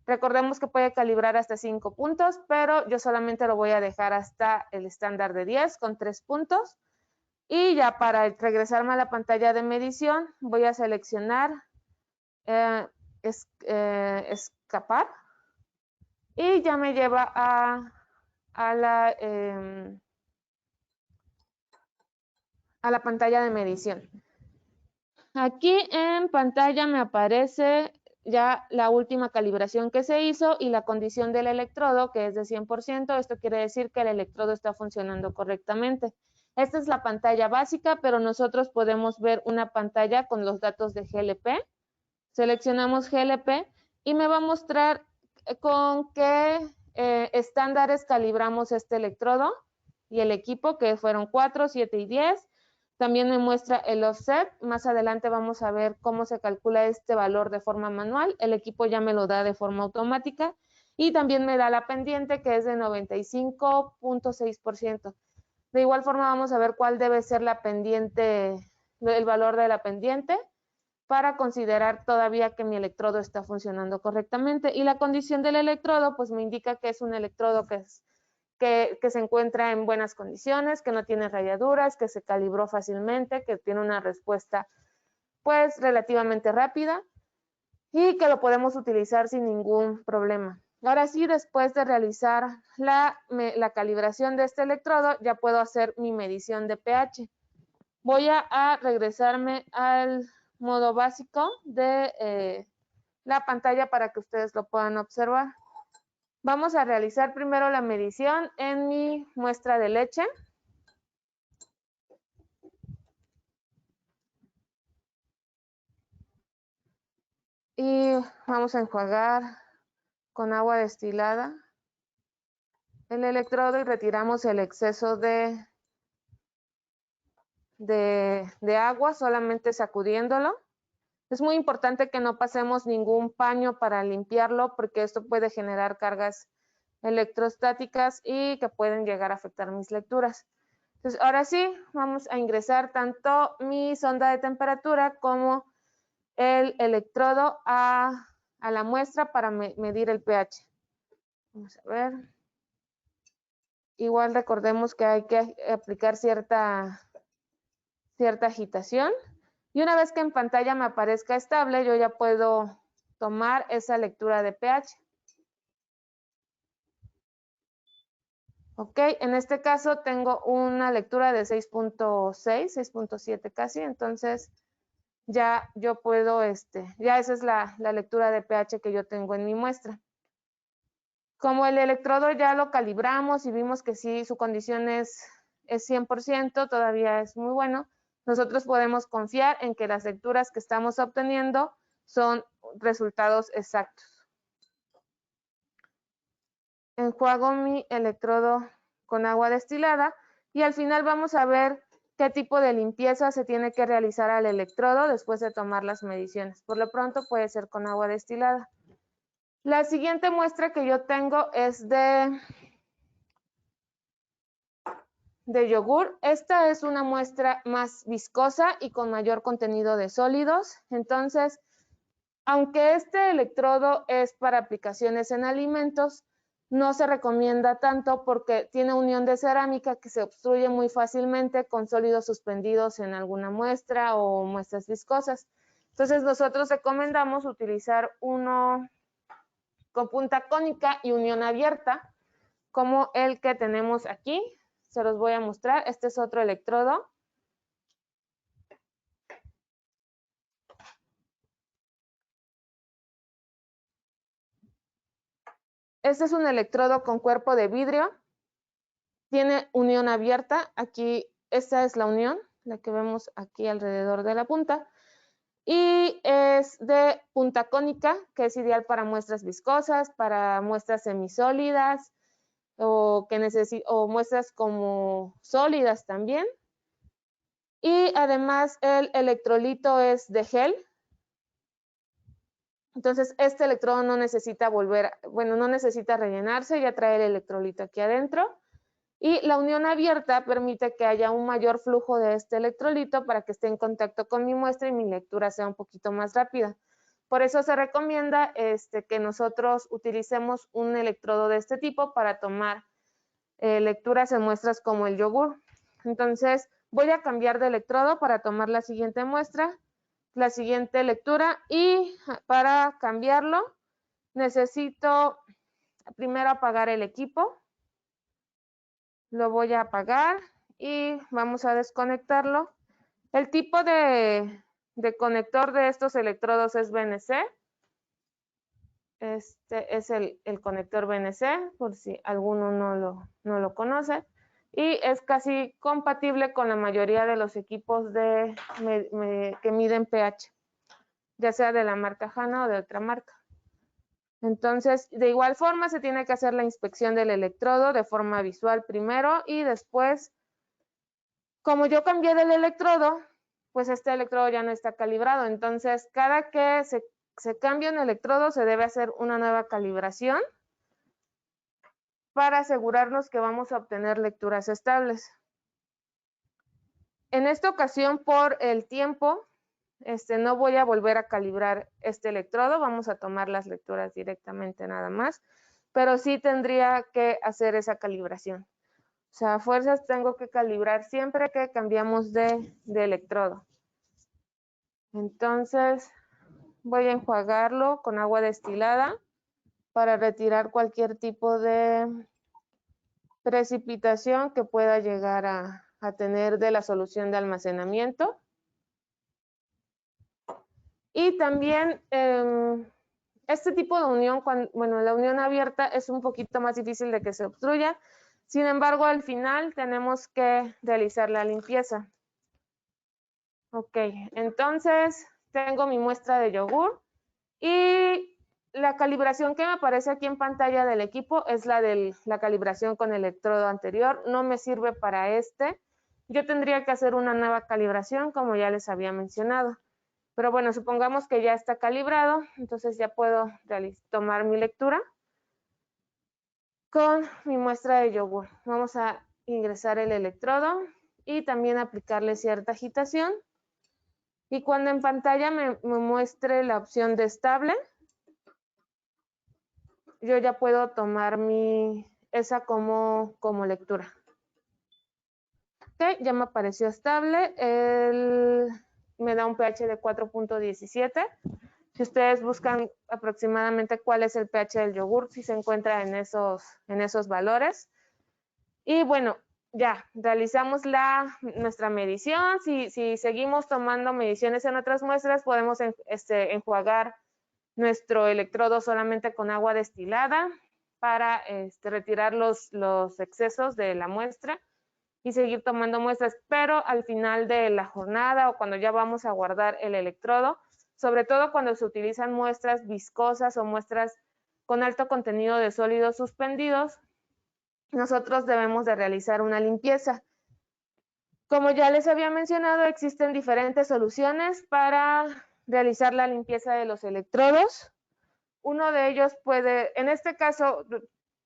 Recordemos que puede calibrar hasta 5 puntos, pero yo solamente lo voy a dejar hasta el estándar de 10 con 3 puntos. Y ya para regresarme a la pantalla de medición, voy a seleccionar escapar. Y ya me lleva a la pantalla de medición. Aquí en pantalla me aparece ya la última calibración que se hizo y la condición del electrodo, que es de 100%. Esto quiere decir que el electrodo está funcionando correctamente. Esta es la pantalla básica, pero nosotros podemos ver una pantalla con los datos de GLP. Seleccionamos GLP y me va a mostrar con qué estándares calibramos este electrodo y el equipo, que fueron 4, 7 y 10. También me muestra el offset. Más adelante vamos a ver cómo se calcula este valor de forma manual. El equipo ya me lo da de forma automática. Y también me da la pendiente, que es de 95.6%. De igual forma vamos a ver cuál debe ser la pendiente, el valor de la pendiente, para considerar todavía que mi electrodo está funcionando correctamente. Y la condición del electrodo, pues me indica que es un electrodo que que se encuentra en buenas condiciones, que no tiene rayaduras, que se calibró fácilmente, que tiene una respuesta pues relativamente rápida y que lo podemos utilizar sin ningún problema. Ahora sí, después de realizar la calibración de este electrodo, ya puedo hacer mi medición de pH. Voy a regresarme al modo básico de la pantalla para que ustedes lo puedan observar. Vamos a realizar primero la medición en mi muestra de leche. Y vamos a enjuagar con agua destilada el electrodo y retiramos el exceso de agua, solamente sacudiéndolo. Es muy importante que no pasemos ningún paño para limpiarlo porque esto puede generar cargas electrostáticas y que pueden llegar a afectar mis lecturas. Entonces, ahora sí, vamos a ingresar tanto mi sonda de temperatura como el electrodo a la muestra para medir el pH. Vamos a ver. Igual recordemos que hay que aplicar cierta agitación. Y una vez que en pantalla me aparezca estable, yo ya puedo tomar esa lectura de pH. Ok, en este caso tengo una lectura de 6.6, 6.7 casi, entonces ya yo puedo, ya esa es la lectura de pH que yo tengo en mi muestra. Como el electrodo ya lo calibramos y vimos que sí, su condición es 100%, todavía es muy bueno, nosotros podemos confiar en que las lecturas que estamos obteniendo son resultados exactos. Enjuago mi electrodo con agua destilada y al final vamos a ver qué tipo de limpieza se tiene que realizar al electrodo después de tomar las mediciones. Por lo pronto puede ser con agua destilada. La siguiente muestra que yo tengo es de yogur. Esta es una muestra más viscosa y con mayor contenido de sólidos. Entonces, aunque este electrodo es para aplicaciones en alimentos, no se recomienda tanto porque tiene unión de cerámica que se obstruye muy fácilmente con sólidos suspendidos en alguna muestra o muestras viscosas. Entonces, nosotros recomendamos utilizar uno con punta cónica y unión abierta, como el que tenemos aquí. Se los voy a mostrar. Este es otro electrodo. Este es un electrodo con cuerpo de vidrio. Tiene unión abierta. Aquí, esta es la unión, la que vemos aquí alrededor de la punta. Y es de punta cónica, que es ideal para muestras viscosas, para muestras semisólidas o muestras como sólidas también. Y además el electrolito es de gel. Entonces este electrodo no necesita no necesita rellenarse, ya trae el electrolito aquí adentro. Y la unión abierta permite que haya un mayor flujo de este electrolito para que esté en contacto con mi muestra y mi lectura sea un poquito más rápida. Por eso se recomienda que nosotros utilicemos un electrodo de este tipo para tomar lecturas en muestras como el yogur. Entonces voy a cambiar de electrodo para tomar la siguiente muestra, la siguiente lectura, y para cambiarlo necesito primero apagar el equipo. Lo voy a apagar y vamos a desconectarlo. El tipo de conector de estos electrodos es BNC. Este es el conector BNC, por si alguno no lo conoce. Y es casi compatible con la mayoría de los equipos que miden pH, ya sea de la marca Hanna o de otra marca. Entonces, de igual forma, se tiene que hacer la inspección del electrodo de forma visual primero y después, como yo cambié del electrodo, pues este electrodo ya no está calibrado. Entonces, cada que se cambia un electrodo, se debe hacer una nueva calibración para asegurarnos que vamos a obtener lecturas estables. En esta ocasión, por el tiempo, no voy a volver a calibrar este electrodo. Vamos a tomar las lecturas directamente nada más. pero sí tendría que hacer esa calibración. O sea, a fuerzas tengo que calibrar siempre que cambiamos de electrodo. Entonces, voy a enjuagarlo con agua destilada para retirar cualquier tipo de precipitación que pueda llegar a tener de la solución de almacenamiento. Y también este tipo de unión, bueno, la unión abierta es un poquito más difícil de que se obstruya. Sin embargo, al final tenemos que realizar la limpieza. Ok, entonces tengo mi muestra de yogur y la calibración que me aparece aquí en pantalla del equipo es la de la calibración con el electrodo anterior. No me sirve para este. Yo tendría que hacer una nueva calibración, como ya les había mencionado. Pero bueno, supongamos que ya está calibrado, entonces ya puedo tomar mi lectura con mi muestra de yogur. Vamos a ingresar el electrodo y también aplicarle cierta agitación. Y cuando en pantalla me muestre la opción de estable, yo ya puedo tomar esa como lectura. Ok, ya me apareció estable. Me da un pH de 4.17. Si ustedes buscan aproximadamente cuál es el pH del yogur, si se encuentra en esos valores. Y bueno, ya realizamos nuestra medición. Si seguimos tomando mediciones en otras muestras, podemos enjuagar nuestro electrodo solamente con agua destilada para retirar los excesos de la muestra y seguir tomando muestras. Pero al final de la jornada o cuando ya vamos a guardar el electrodo, sobre todo cuando se utilizan muestras viscosas o muestras con alto contenido de sólidos suspendidos, nosotros debemos de realizar una limpieza. Como ya les había mencionado, existen diferentes soluciones para realizar la limpieza de los electrodos. Uno de ellos puede, en este caso,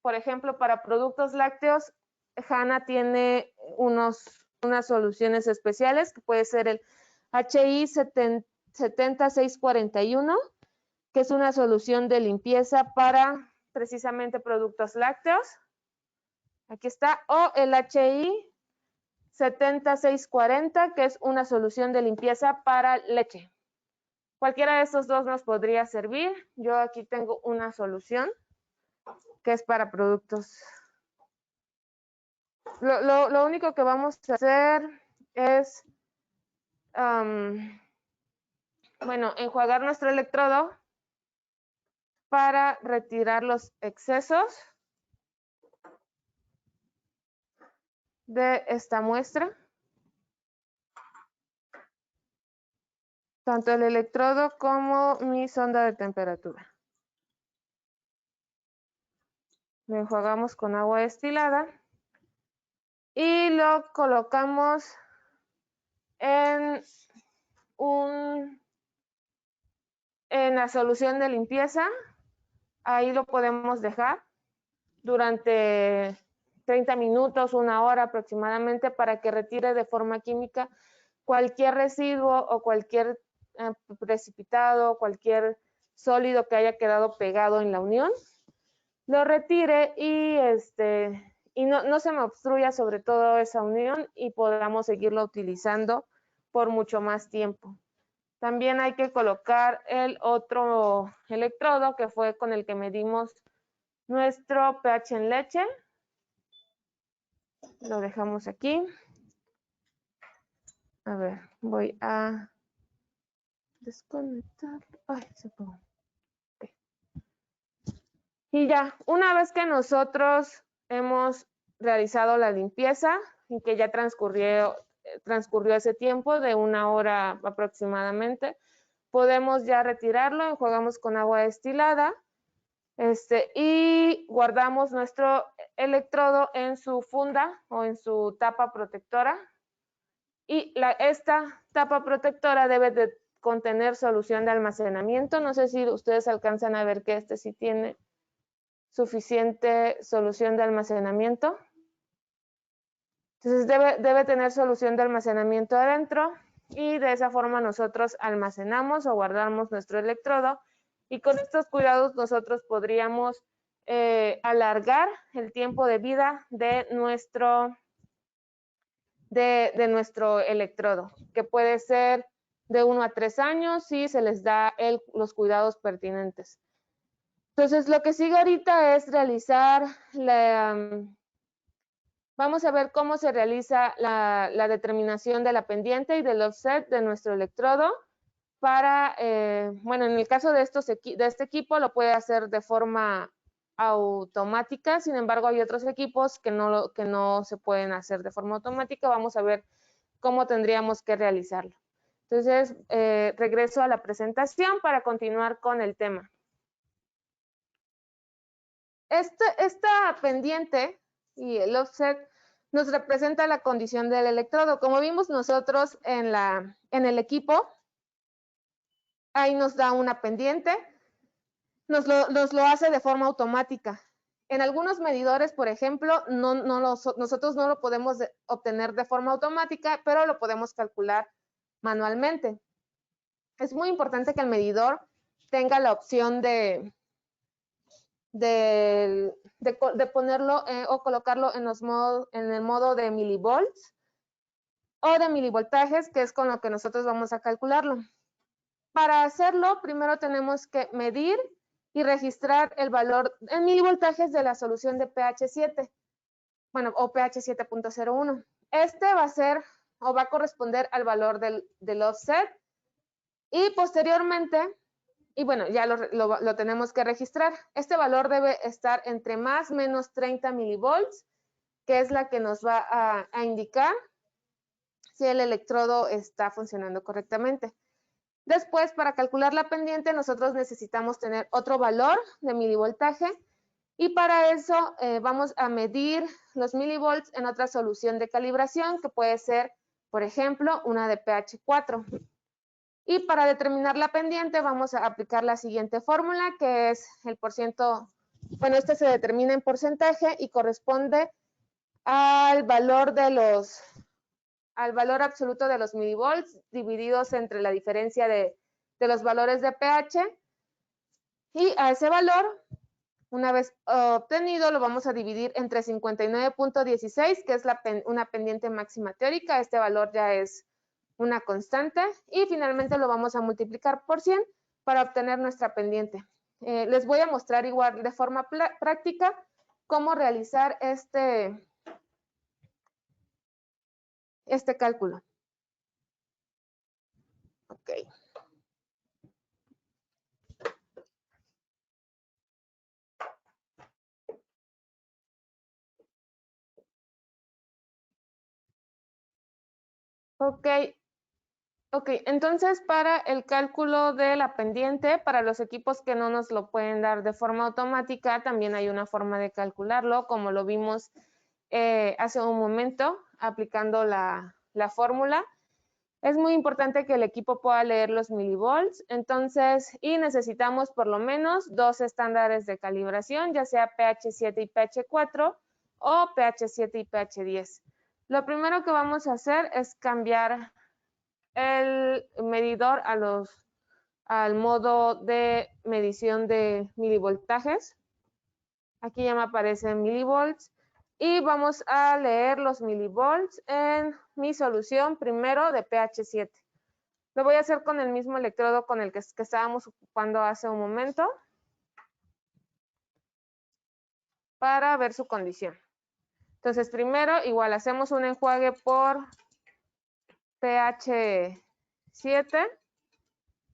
por ejemplo, para productos lácteos, Hanna tiene unas soluciones especiales, que puede ser el HI 70641, que es una solución de limpieza para precisamente productos lácteos. Aquí está. O el HI 7640, que es una solución de limpieza para leche. Cualquiera de estos dos nos podría servir. Yo aquí tengo una solución que es para productos. Lo único que vamos a hacer es, enjuagar nuestro electrodo para retirar los excesos de esta muestra. Tanto el electrodo como mi sonda de temperatura. Lo enjuagamos con agua destilada y lo colocamos en la solución de limpieza. Ahí lo podemos dejar durante 30 minutos, 1 hora aproximadamente, para que retire de forma química cualquier residuo o cualquier precipitado, cualquier sólido que haya quedado pegado en la unión. Lo retire y no se me obstruya sobre todo esa unión y podamos seguirlo utilizando por mucho más tiempo. También hay que colocar el otro electrodo que fue con el que medimos nuestro pH en leche. Lo dejamos aquí. A ver, voy a desconectarlo. Ay, se apagó. Okay. Y ya, una vez que nosotros hemos realizado la limpieza y que ya transcurrió ese tiempo de 1 hora aproximadamente, podemos ya retirarlo, enjuagamos con agua destilada y guardamos nuestro electrodo en su funda o en su tapa protectora. Y esta tapa protectora debe de contener solución de almacenamiento. No sé si ustedes alcanzan a ver que sí tiene suficiente solución de almacenamiento. Entonces debe tener solución de almacenamiento adentro y de esa forma nosotros almacenamos o guardamos nuestro electrodo y con estos cuidados nosotros podríamos alargar el tiempo de vida de nuestro electrodo, que puede ser de 1 a 3 años si se les da los cuidados pertinentes. Entonces, lo que sigue ahorita es realizar vamos a ver cómo se realiza la determinación de la pendiente y del offset de nuestro electrodo para, bueno, en el caso de este equipo lo puede hacer de forma automática, sin embargo hay otros equipos que no se pueden hacer de forma automática. Vamos a ver cómo tendríamos que realizarlo. Entonces, regreso a la presentación para continuar con el tema. Esta pendiente y el offset nos representa la condición del electrodo. Como vimos nosotros en el equipo, ahí nos da una pendiente, nos lo hace de forma automática. En algunos medidores, por ejemplo, nosotros no lo podemos obtener de forma automática, pero lo podemos calcular manualmente. Es muy importante que el medidor tenga la opción de ponerlo o colocarlo en el modo de milivolts o de milivoltajes, que es con lo que nosotros vamos a calcularlo. Para hacerlo, primero tenemos que medir y registrar el valor en milivoltajes de la solución de pH 7, bueno, o pH 7.01. Este va a ser o va a corresponder al valor del offset y posteriormente, y bueno, ya lo tenemos que registrar. Este valor debe estar entre más o menos 30 milivolts, que es la que nos va a indicar si el electrodo está funcionando correctamente. Después, para calcular la pendiente, nosotros necesitamos tener otro valor de milivoltaje y para eso vamos a medir los milivolts en otra solución de calibración que puede ser, por ejemplo, una de pH 4. Y para determinar la pendiente vamos a aplicar la siguiente fórmula, que es el porciento, bueno, este se determina en porcentaje y corresponde al valor absoluto de los milivolts divididos entre la diferencia de los valores de pH, y a ese valor, una vez obtenido, lo vamos a dividir entre 59.16, que es una pendiente máxima teórica. Este valor ya es una constante, y finalmente lo vamos a multiplicar por 100 para obtener nuestra pendiente. Les voy a mostrar igual de forma práctica cómo realizar este cálculo. Ok. Ok, entonces para el cálculo de la pendiente, para los equipos que no nos lo pueden dar de forma automática, también hay una forma de calcularlo, como lo vimos hace un momento, aplicando la fórmula. Es muy importante que el equipo pueda leer los milivolts, entonces, y necesitamos por lo menos 2 estándares de calibración, ya sea pH 7 y pH 4 o pH 7 y pH 10. Lo primero que vamos a hacer es cambiar el medidor al modo de medición de milivoltajes. Aquí ya me aparecen milivolts y vamos a leer los milivolts en mi solución primero de pH 7. Lo voy a hacer con el mismo electrodo con el que estábamos ocupando hace un momento para ver su condición. Entonces, primero, igual hacemos un enjuague por pH 7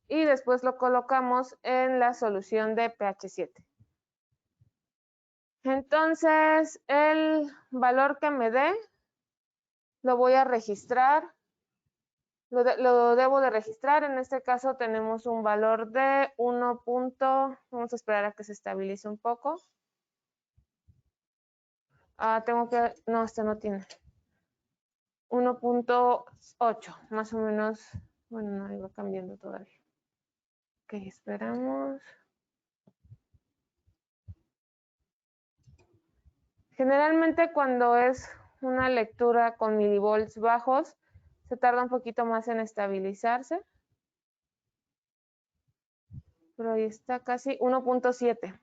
y después lo colocamos en la solución de pH 7. Entonces, el valor que me dé lo voy a registrar, lo debo de registrar. En este caso tenemos un valor de 1. Vamos a esperar a que se estabilice un poco. No, este no tiene. 1.8, más o menos. Bueno, no, iba cambiando todavía. Ok, esperamos. Generalmente cuando es una lectura con milivolts bajos, se tarda un poquito más en estabilizarse. Pero ahí está casi 1.7.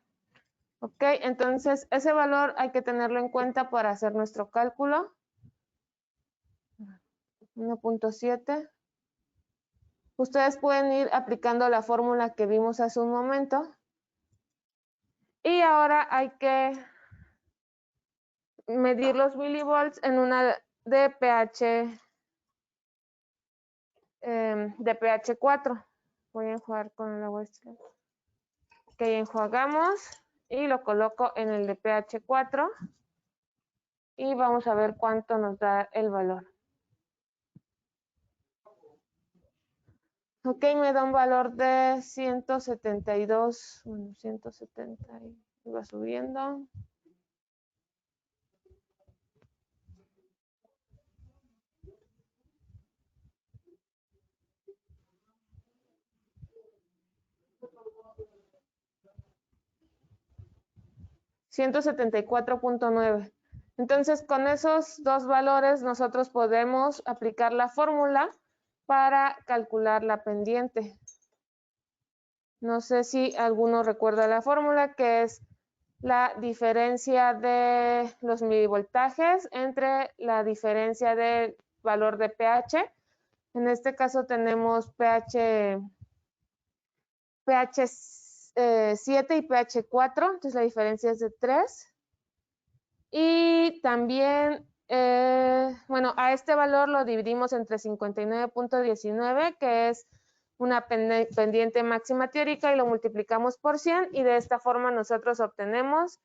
Ok, entonces ese valor hay que tenerlo en cuenta para hacer nuestro cálculo. 1.7. Ustedes pueden ir aplicando la fórmula que vimos hace un momento. Y ahora hay que medir los milivolts en una DPH, DPH 4. Voy a enjuagar con el agua esta. Ok, enjuagamos y lo coloco en el DPH 4 y vamos a ver cuánto nos da el valor. Ok, me da un valor de 172, bueno, 170, iba subiendo. $174.9. Entonces, con esos dos valores nosotros podemos aplicar la fórmula para calcular la pendiente. No sé si alguno recuerda la fórmula, que es la diferencia de los milivoltajes entre la diferencia del valor de pH. En este caso tenemos pH 7 y pH 4, entonces la diferencia es de 3. Y también, bueno, a este valor lo dividimos entre 59.19, que es una pendiente máxima teórica, y lo multiplicamos por 100, y de esta forma nosotros obtenemos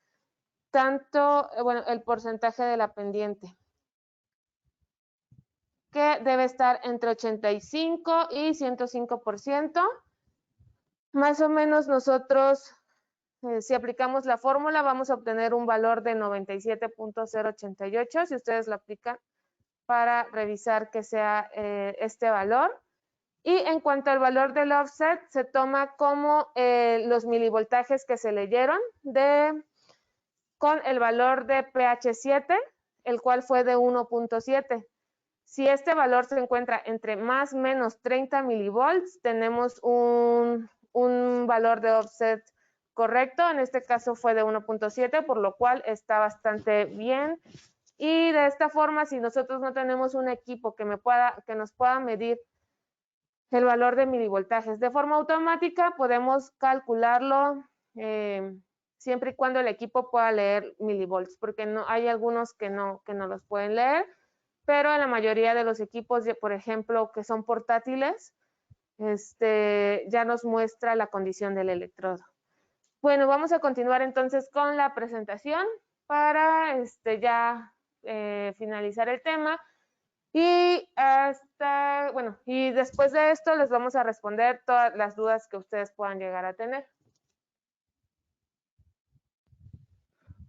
tanto, bueno, el porcentaje de la pendiente, que debe estar entre 85 y 105%. Más o menos nosotros, si aplicamos la fórmula, vamos a obtener un valor de 97.088, si ustedes lo aplican, para revisar que sea este valor. Y en cuanto al valor del offset, se toma como los milivoltajes que se leyeron con el valor de pH 7, el cual fue de 1.7. Si este valor se encuentra entre más o menos 30 milivolts, tenemos un valor de offset correcto. En este caso fue de 1.7, por lo cual está bastante bien. Y de esta forma, si nosotros no tenemos un equipo que nos pueda medir el valor de milivoltajes de forma automática, podemos calcularlo siempre y cuando el equipo pueda leer milivolts, porque no, hay algunos que no los pueden leer, pero en la mayoría de los equipos, por ejemplo, que son portátiles, ya nos muestra la condición del electrodo. Bueno, vamos a continuar entonces con la presentación para ya finalizar el tema. Y y después de esto les vamos a responder todas las dudas que ustedes puedan llegar a tener.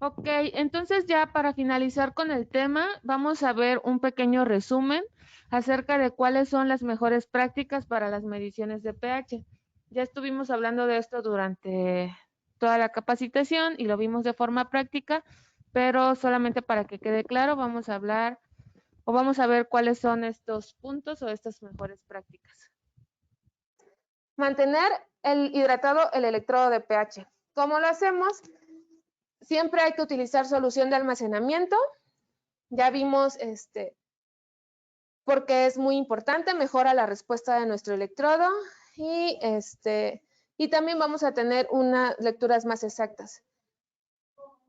Ok, entonces ya para finalizar con el tema, vamos a ver un pequeño resumen acerca de cuáles son las mejores prácticas para las mediciones de pH. Ya estuvimos hablando de esto durante toda la capacitación y lo vimos de forma práctica, pero solamente para que quede claro, vamos a hablar o vamos a ver cuáles son estos puntos o estas mejores prácticas. Mantener hidratado el electrodo de pH. ¿Cómo lo hacemos? Siempre hay que utilizar solución de almacenamiento. Ya vimos porque es muy importante, mejora la respuesta de nuestro electrodo y también vamos a tener unas lecturas más exactas.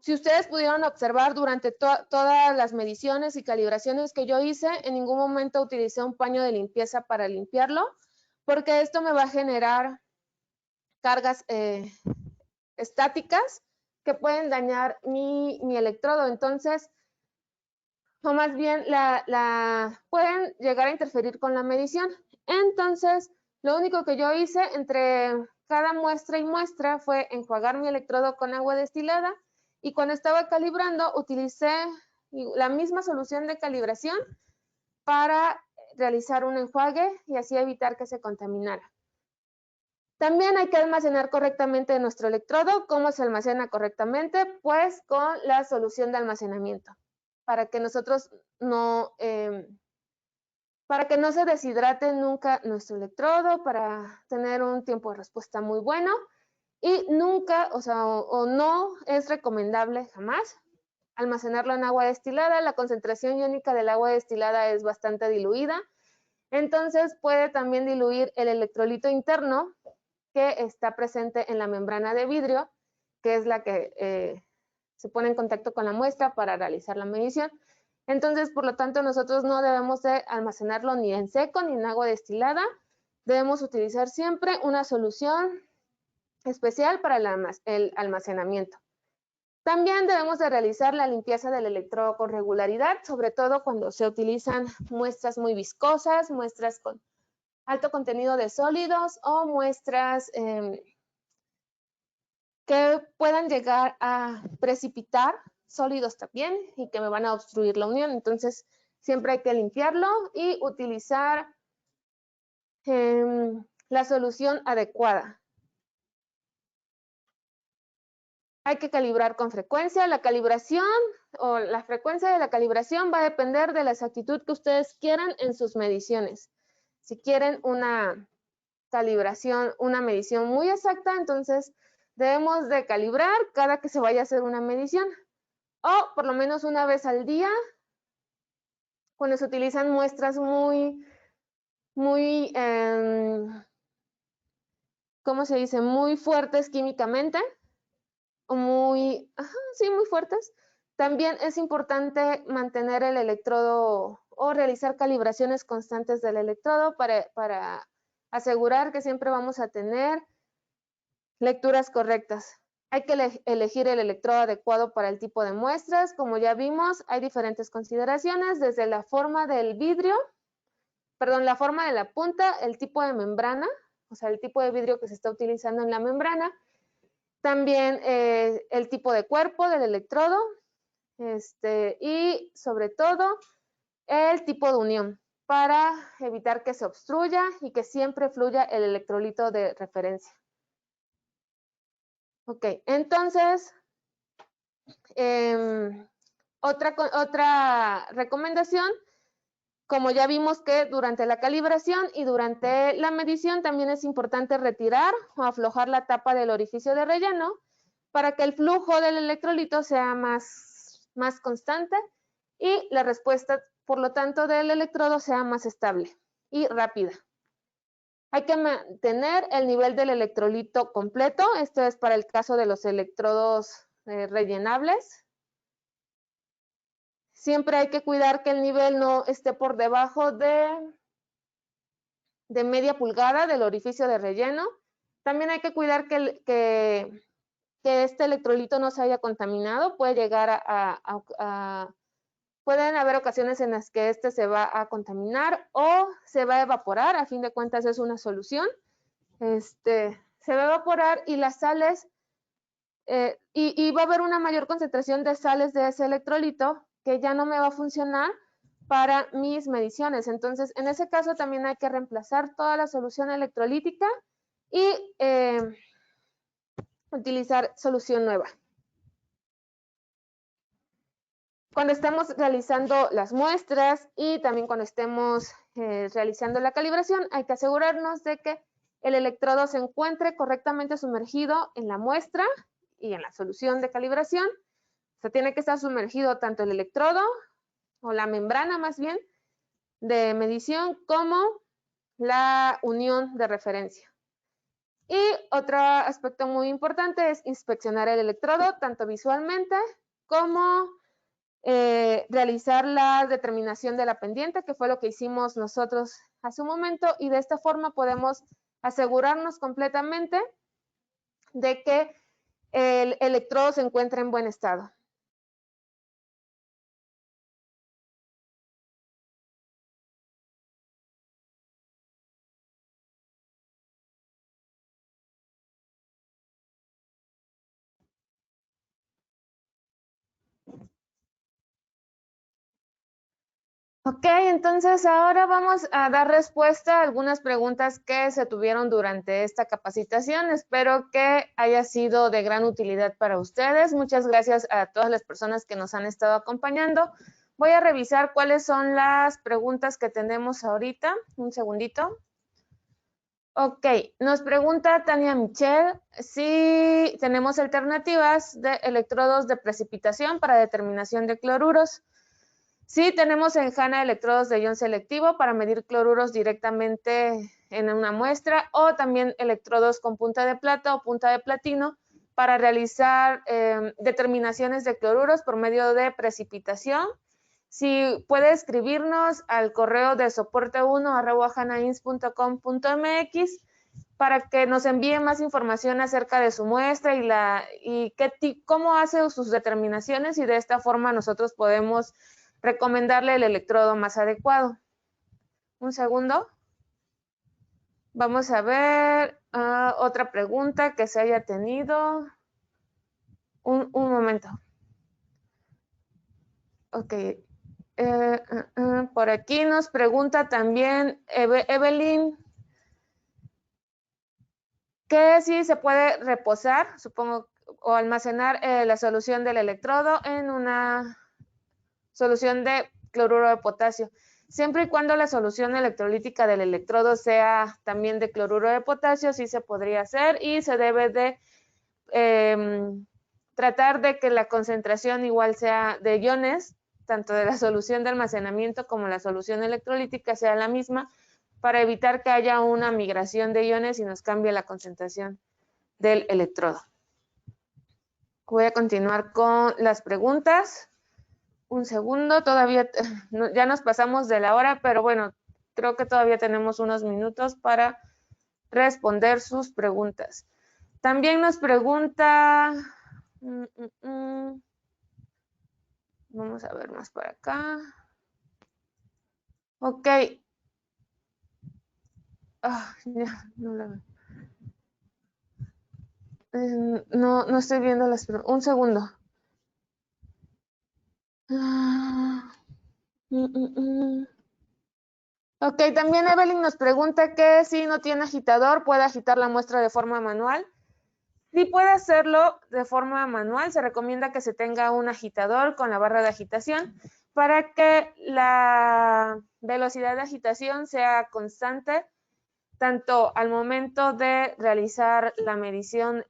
Si ustedes pudieron observar durante todas las mediciones y calibraciones que yo hice, en ningún momento utilicé un paño de limpieza para limpiarlo, porque esto me va a generar cargas estáticas que pueden dañar mi electrodo. Entonces, o más bien pueden llegar a interferir con la medición. Entonces, lo único que yo hice entre cada muestra y muestra fue enjuagar mi electrodo con agua destilada, y cuando estaba calibrando utilicé la misma solución de calibración para realizar un enjuague y así evitar que se contaminara. También hay que almacenar correctamente nuestro electrodo. ¿Cómo se almacena correctamente? Pues con la solución de almacenamiento, para que nosotros para que no se deshidrate nunca nuestro electrodo, para tener un tiempo de respuesta muy bueno. y nunca, o no es recomendable jamás almacenarlo en agua destilada. La concentración iónica del agua destilada es bastante diluida, entonces puede también diluir el electrolito interno que está presente en la membrana de vidrio, que es la que se pone en contacto con la muestra para realizar la medición. Entonces, por lo tanto, nosotros no debemos de almacenarlo ni en seco ni en agua destilada. Debemos utilizar siempre una solución especial para el almacenamiento. También debemos de realizar la limpieza del electrodo con regularidad, sobre todo cuando se utilizan muestras muy viscosas, muestras con alto contenido de sólidos o muestras que puedan llegar a precipitar sólidos también y que me van a obstruir la unión. Entonces, siempre hay que limpiarlo y utilizar la solución adecuada. Hay que calibrar con frecuencia. La calibración o la frecuencia de la calibración va a depender de la exactitud que ustedes quieran en sus mediciones. Si quieren una calibración, una medición muy exacta, entonces debemos de calibrar cada que se vaya a hacer una medición, o por lo menos una vez al día, cuando se utilizan muestras muy, ¿cómo se dice? Muy fuertes químicamente, o muy fuertes. También es importante mantener el electrodo o realizar calibraciones constantes del electrodo para asegurar que siempre vamos a tener lecturas correctas. Hay que elegir el electrodo adecuado para el tipo de muestras. Como ya vimos, hay diferentes consideraciones, desde la forma del vidrio, la forma de la punta, el tipo de membrana, o sea, el tipo de vidrio que se está utilizando en la membrana, también el tipo de cuerpo del electrodo, y sobre todo el tipo de unión, para evitar que se obstruya y que siempre fluya el electrolito de referencia. Ok, entonces, otra recomendación, como ya vimos que durante la calibración y durante la medición también es importante retirar o aflojar la tapa del orificio de relleno para que el flujo del electrolito sea más constante y la respuesta, por lo tanto, del electrodo sea más estable y rápida. Hay que mantener el nivel del electrolito completo. Esto es para el caso de los electrodos rellenables. Siempre hay que cuidar que el nivel no esté por debajo de media pulgada del orificio de relleno. También hay que cuidar que este electrolito no se haya contaminado. Puede llegar pueden haber ocasiones en las que este se va a contaminar o se va a evaporar. A fin de cuentas es una solución. Se va a evaporar y las sales, y va a haber una mayor concentración de sales de ese electrolito que ya no me va a funcionar para mis mediciones. Entonces, en ese caso también hay que reemplazar toda la solución electrolítica y utilizar solución nueva. Cuando estemos realizando las muestras y también cuando estemos realizando la calibración, hay que asegurarnos de que el electrodo se encuentre correctamente sumergido en la muestra y en la solución de calibración. O sea, tiene que estar sumergido tanto el electrodo o la membrana más bien de medición como la unión de referencia. Y otro aspecto muy importante es inspeccionar el electrodo tanto visualmente como realizar la determinación de la pendiente, que fue lo que hicimos nosotros hace un momento, y de esta forma podemos asegurarnos completamente de que el electrodo se encuentra en buen estado. Ok, entonces ahora vamos a dar respuesta a algunas preguntas que se tuvieron durante esta capacitación. Espero que haya sido de gran utilidad para ustedes. Muchas gracias a todas las personas que nos han estado acompañando. Voy a revisar cuáles son las preguntas que tenemos ahorita. Un segundito. Ok, nos pregunta Tania Michel si tenemos alternativas de electrodos de precipitación para determinación de cloruros. Sí, tenemos en HANA electrodos de ion selectivo para medir cloruros directamente en una muestra, o también electrodos con punta de plata o punta de platino para realizar determinaciones de cloruros por medio de precipitación. Si puede escribirnos al correo de soporte1@hanains.com.mx para que nos envíe más información acerca de su muestra y cómo hace sus determinaciones, y de esta forma nosotros podemos recomendarle el electrodo más adecuado. Un segundo. Vamos a ver otra pregunta que se haya tenido. Un momento. Ok. Por aquí nos pregunta también Evelyn que si se puede reposar, supongo, o almacenar la solución del electrodo en una solución de cloruro de potasio. Siempre y cuando la solución electrolítica del electrodo sea también de cloruro de potasio, sí se podría hacer, y se debe de tratar de que la concentración igual sea de iones, tanto de la solución de almacenamiento como la solución electrolítica sea la misma, para evitar que haya una migración de iones y nos cambie la concentración del electrodo. Voy a continuar con las preguntas. Un segundo, todavía ya nos pasamos de la hora, pero bueno, creo que todavía tenemos unos minutos para responder sus preguntas. También nos pregunta, vamos a ver más para acá. Ok. Ya, no la veo. No estoy viendo las preguntas. Un segundo. Ok, también Evelyn nos pregunta que si no tiene agitador, ¿puede agitar la muestra de forma manual? Sí, puede hacerlo de forma manual. Se recomienda que se tenga un agitador con la barra de agitación para que la velocidad de agitación sea constante, tanto al momento de realizar la medición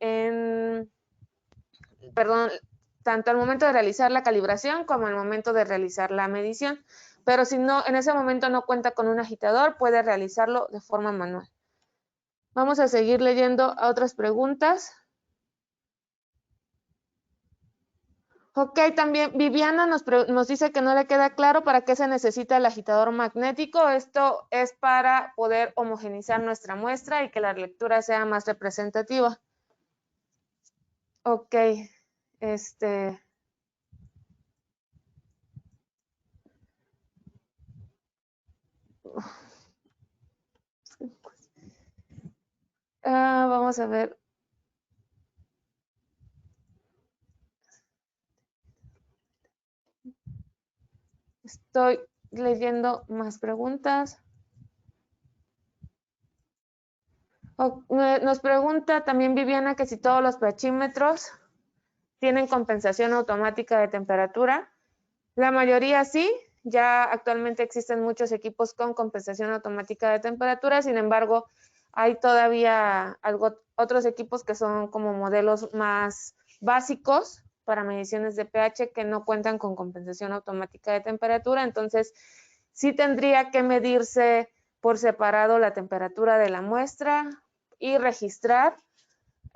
tanto al momento de realizar la calibración como al momento de realizar la medición. Pero si no, en ese momento no cuenta con un agitador, puede realizarlo de forma manual. Vamos a seguir leyendo otras preguntas. Ok, también Viviana nos dice que no le queda claro para qué se necesita el agitador magnético. Esto es para poder homogenizar nuestra muestra y que la lectura sea más representativa. Ok, vamos a ver. Estoy leyendo más preguntas. Nos pregunta también Viviana que si todos los pHímetros tienen compensación automática de temperatura. La mayoría sí. Ya actualmente existen muchos equipos con compensación automática de temperatura. Sin embargo, hay todavía otros equipos que son como modelos más básicos para mediciones de pH que no cuentan con compensación automática de temperatura. Entonces, sí tendría que medirse por separado la temperatura de la muestra y registrar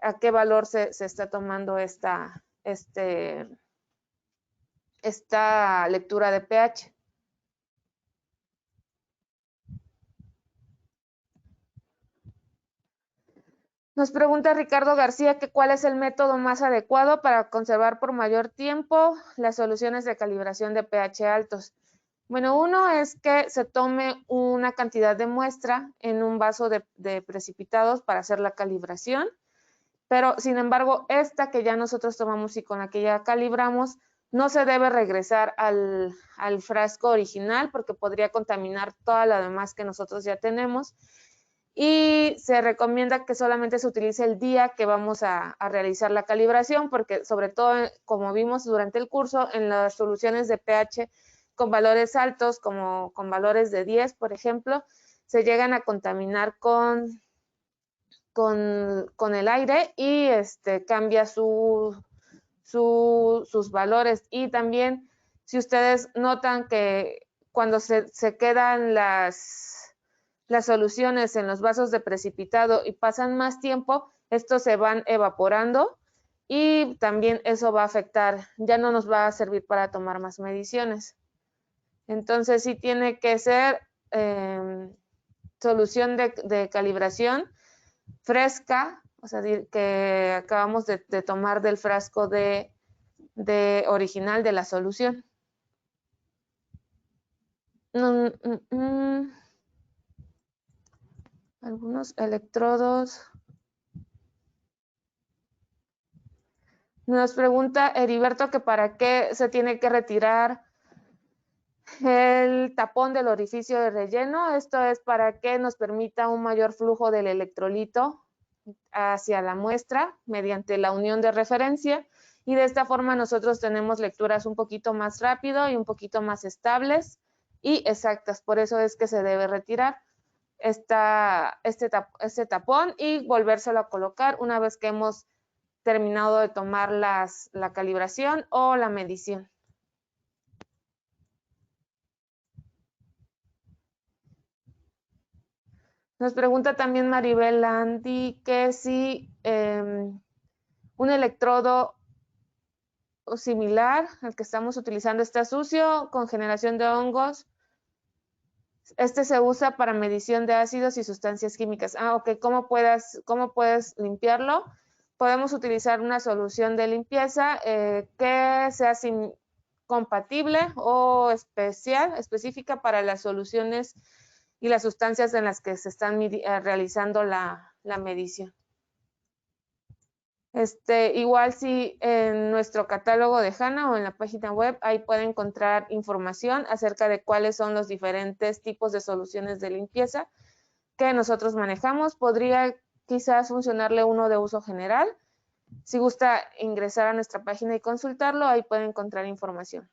a qué valor se está tomando esta lectura de pH. Nos pregunta Ricardo García que cuál es el método más adecuado para conservar por mayor tiempo las soluciones de calibración de pH altos. Bueno, uno es que se tome una cantidad de muestra en un vaso de precipitados para hacer la calibración, pero sin embargo, esta que ya nosotros tomamos y con la que ya calibramos, no se debe regresar al frasco original porque podría contaminar toda la demás que nosotros ya tenemos. Y se recomienda que solamente se utilice el día que vamos a realizar la calibración, porque sobre todo, como vimos durante el curso, en las soluciones de pH con valores altos, como con valores de 10, por ejemplo, se llegan a contaminar con con el aire y cambia sus valores. Y también, si ustedes notan que cuando se quedan las soluciones en los vasos de precipitado y pasan más tiempo, estos se van evaporando y también eso va a afectar, ya no nos va a servir para tomar más mediciones. Entonces sí tiene que ser solución de calibración fresca, o sea, que acabamos de tomar del frasco de original de la solución. Algunos electrodos. Nos pregunta Heriberto que para qué se tiene que retirar el tapón del orificio de relleno. Esto es para que nos permita un mayor flujo del electrolito hacia la muestra mediante la unión de referencia, y de esta forma nosotros tenemos lecturas un poquito más rápido y un poquito más estables y exactas. Por eso es que se debe retirar este tapón y volvérselo a colocar una vez que hemos terminado de tomar la calibración o la medición. Nos pregunta también Maribel Landi que si un electrodo similar al que estamos utilizando está sucio, con generación de hongos. Este se usa para medición de ácidos y sustancias químicas. Ok, ¿cómo puedes limpiarlo? Podemos utilizar una solución de limpieza que sea compatible o específica para las soluciones y las sustancias en las que se están realizando la medición. Igual si en nuestro catálogo de HANA o en la página web, ahí puede encontrar información acerca de cuáles son los diferentes tipos de soluciones de limpieza que nosotros manejamos. Podría quizás funcionarle uno de uso general. Si gusta ingresar a nuestra página y consultarlo, ahí puede encontrar información.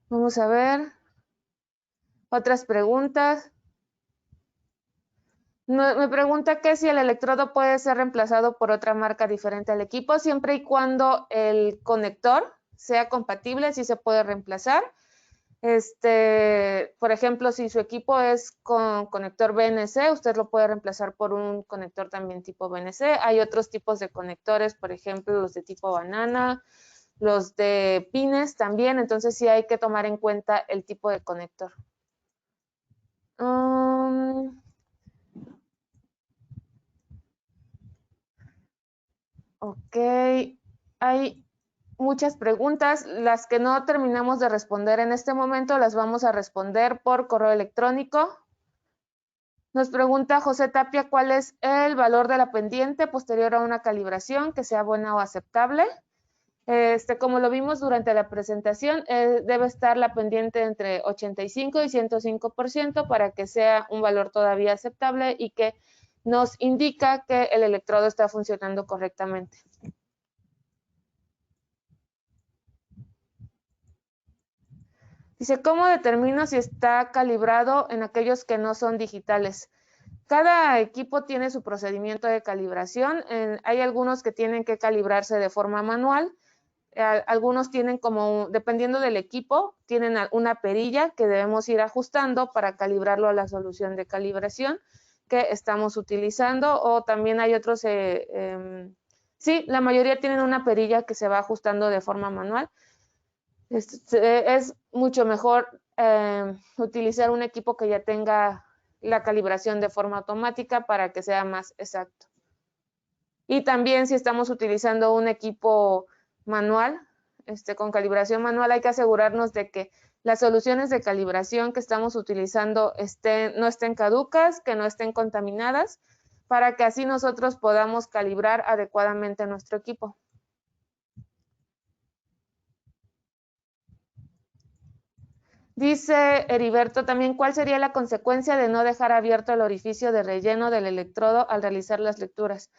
Vamos a ver. Otras preguntas. Me pregunta que si el electrodo puede ser reemplazado por otra marca diferente al equipo, siempre y cuando el conector sea compatible, sí se puede reemplazar. Por ejemplo, si su equipo es con conector BNC, usted lo puede reemplazar por un conector también tipo BNC. Hay otros tipos de conectores, por ejemplo, los de tipo banana, los de pines también, entonces sí hay que tomar en cuenta el tipo de conector. Ok, hay muchas preguntas. Las que no terminamos de responder en este momento las vamos a responder por correo electrónico. Nos pregunta José Tapia cuál es el valor de la pendiente posterior a una calibración que sea buena o aceptable. Como lo vimos durante la presentación, debe estar la pendiente entre 85 y 105% para que sea un valor todavía aceptable y que nos indica que el electrodo está funcionando correctamente. Dice, ¿cómo determino si está calibrado en aquellos que no son digitales? Cada equipo tiene su procedimiento de calibración. Hay algunos que tienen que calibrarse de forma manual. Algunos tienen dependiendo del equipo, tienen una perilla que debemos ir ajustando para calibrarlo a la solución de calibración que estamos utilizando. O también hay otros, sí, la mayoría tienen una perilla que se va ajustando de forma manual. Es mucho mejor utilizar un equipo que ya tenga la calibración de forma automática para que sea más exacto. Y también si estamos utilizando un equipo manual, con calibración manual, hay que asegurarnos de que las soluciones de calibración que estamos utilizando no estén caducas, que no estén contaminadas, para que así nosotros podamos calibrar adecuadamente nuestro equipo. Dice Heriberto también, ¿cuál sería la consecuencia de no dejar abierto el orificio de relleno del electrodo al realizar las lecturas?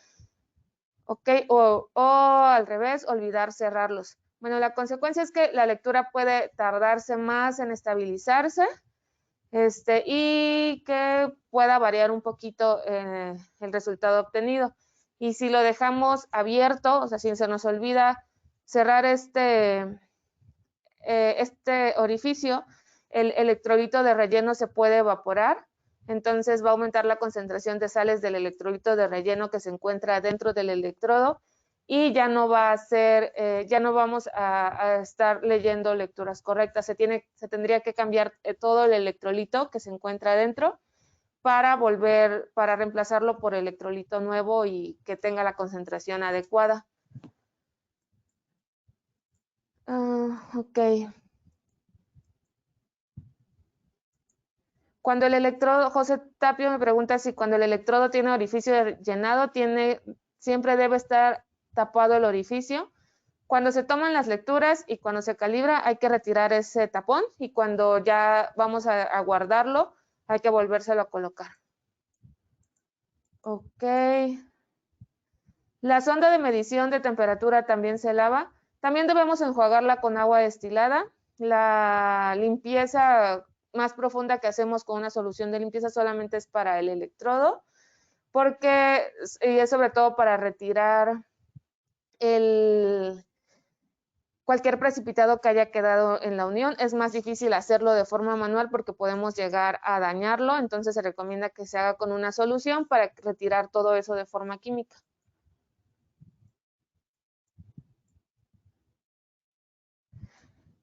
Ok, o al revés, olvidar cerrarlos. Bueno, la consecuencia es que la lectura puede tardarse más en estabilizarse y que pueda variar un poquito el resultado obtenido. Y si lo dejamos abierto, o sea, si se nos olvida cerrar este orificio, el electrolito de relleno se puede evaporar, entonces va a aumentar la concentración de sales del electrolito de relleno que se encuentra dentro del electrodo y ya no va a ser, ya no vamos a estar leyendo lecturas correctas. Se tendría que cambiar todo el electrolito que se encuentra dentro para reemplazarlo por electrolito nuevo y que tenga la concentración adecuada. Ok. Cuando el electrodo, José Tapio me pregunta si cuando el electrodo tiene orificio de llenado, siempre debe estar tapado el orificio. Cuando se toman las lecturas y cuando se calibra, hay que retirar ese tapón y cuando ya vamos a guardarlo, hay que volvérselo a colocar. Ok. La sonda de medición de temperatura también se lava. También debemos enjuagarla con agua destilada. La limpieza más profunda que hacemos con una solución de limpieza solamente es para el electrodo, y es sobre todo para retirar cualquier precipitado que haya quedado en la unión. Es más difícil hacerlo de forma manual porque podemos llegar a dañarlo, entonces se recomienda que se haga con una solución para retirar todo eso de forma química.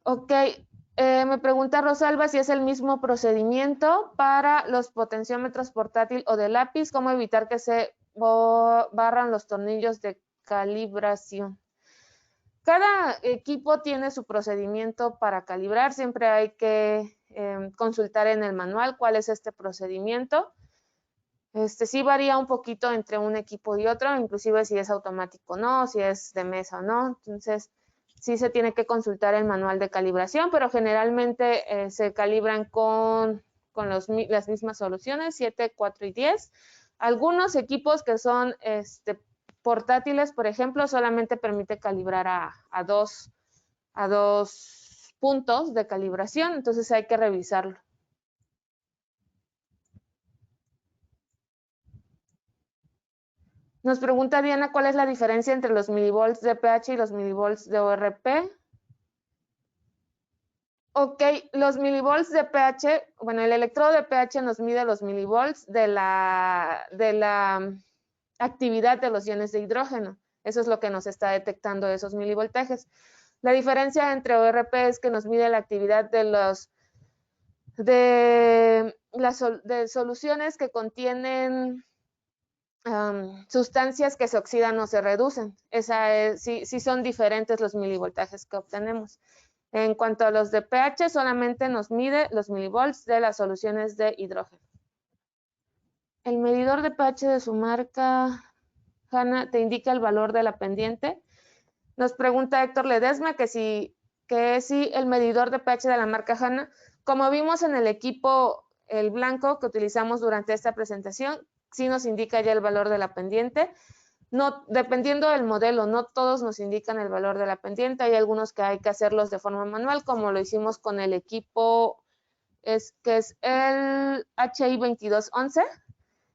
Ok, me pregunta Rosalba si es el mismo procedimiento para los potenciómetros portátil o de lápiz, cómo evitar que se barran los tornillos de calibración. Cada equipo tiene su procedimiento para calibrar, siempre hay que consultar en el manual cuál es este procedimiento. Sí varía un poquito entre un equipo y otro, inclusive si es automático o no, si es de mesa o no, entonces sí se tiene que consultar el manual de calibración, pero generalmente se calibran con las mismas soluciones, 7, 4 y 10. Algunos equipos que son portátiles, por ejemplo, solamente permite calibrar a dos puntos de calibración, entonces hay que revisarlo. Nos pregunta Diana cuál es la diferencia entre los milivolts de pH y los milivolts de ORP. Ok, los milivolts de pH, bueno, el electrodo de pH nos mide los milivolts de la actividad de los iones de hidrógeno. Eso es lo que nos está detectando esos milivoltajes. La diferencia entre ORP es que nos mide la actividad de soluciones que contienen sustancias que se oxidan o se reducen. Sí son diferentes los milivoltajes que obtenemos. En cuanto a los de pH, solamente nos mide los milivolts de las soluciones de hidrógeno. El medidor de pH de su marca, Hanna, te indica el valor de la pendiente. Nos pregunta Héctor Ledesma que si el medidor de pH de la marca Hanna, como vimos en el equipo, el blanco que utilizamos durante esta presentación, sí nos indica ya el valor de la pendiente. No, dependiendo del modelo, no todos nos indican el valor de la pendiente. Hay algunos que hay que hacerlos de forma manual, como lo hicimos con el equipo que es el HI 2211.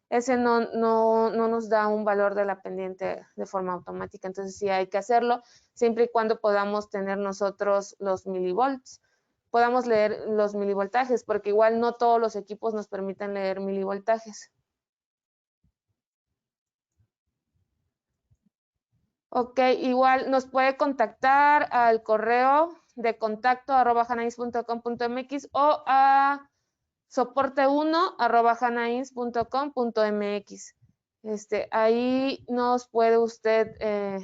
Ese no nos da un valor de la pendiente de forma automática, entonces sí hay que hacerlo, siempre y cuando podamos tener nosotros los milivolts, podamos leer los milivoltajes, porque igual no todos los equipos nos permiten leer milivoltajes. Ok, igual nos puede contactar al correo de contacto@janains.com.mx o a soporte1@janains.com.mx. Ahí nos puede usted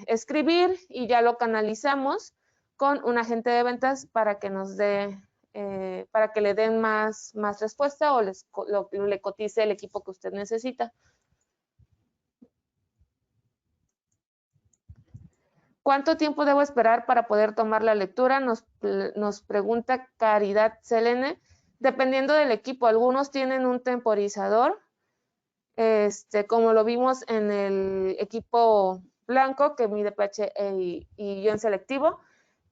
escribir y ya lo canalizamos con un agente de ventas para que nos para que le den más respuesta o le cotice el equipo que usted necesita. ¿Cuánto tiempo debo esperar para poder tomar la lectura? Nos pregunta Caridad Selene. Dependiendo del equipo, algunos tienen un temporizador, como lo vimos en el equipo blanco que mide pH y ion selectivo.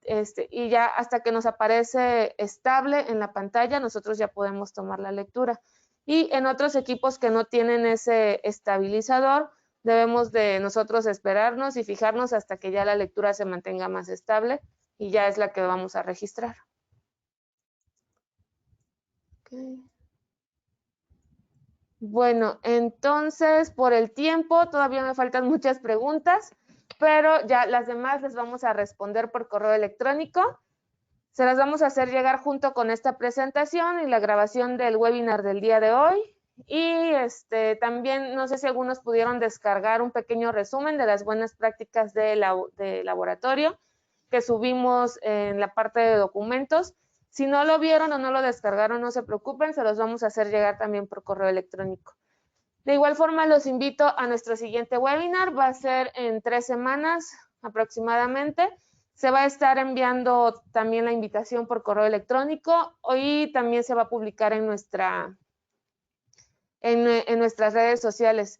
y ya hasta que nos aparece estable en la pantalla, nosotros ya podemos tomar la lectura. Y en otros equipos que no tienen ese estabilizador, debemos de nosotros esperarnos y fijarnos hasta que ya la lectura se mantenga más estable y ya es la que vamos a registrar. Okay. Bueno, entonces por el tiempo todavía me faltan muchas preguntas, pero ya las demás les vamos a responder por correo electrónico. Se las vamos a hacer llegar junto con esta presentación y la grabación del webinar del día de hoy. Y también no sé si algunos pudieron descargar un pequeño resumen de las buenas prácticas de laboratorio que subimos en la parte de documentos. Si no lo vieron o no lo descargaron, no se preocupen, se los vamos a hacer llegar también por correo electrónico. De igual forma, los invito a nuestro siguiente webinar. Va a ser en 3 semanas aproximadamente. Se va a estar enviando también la invitación por correo electrónico y también se va a publicar en nuestras redes sociales.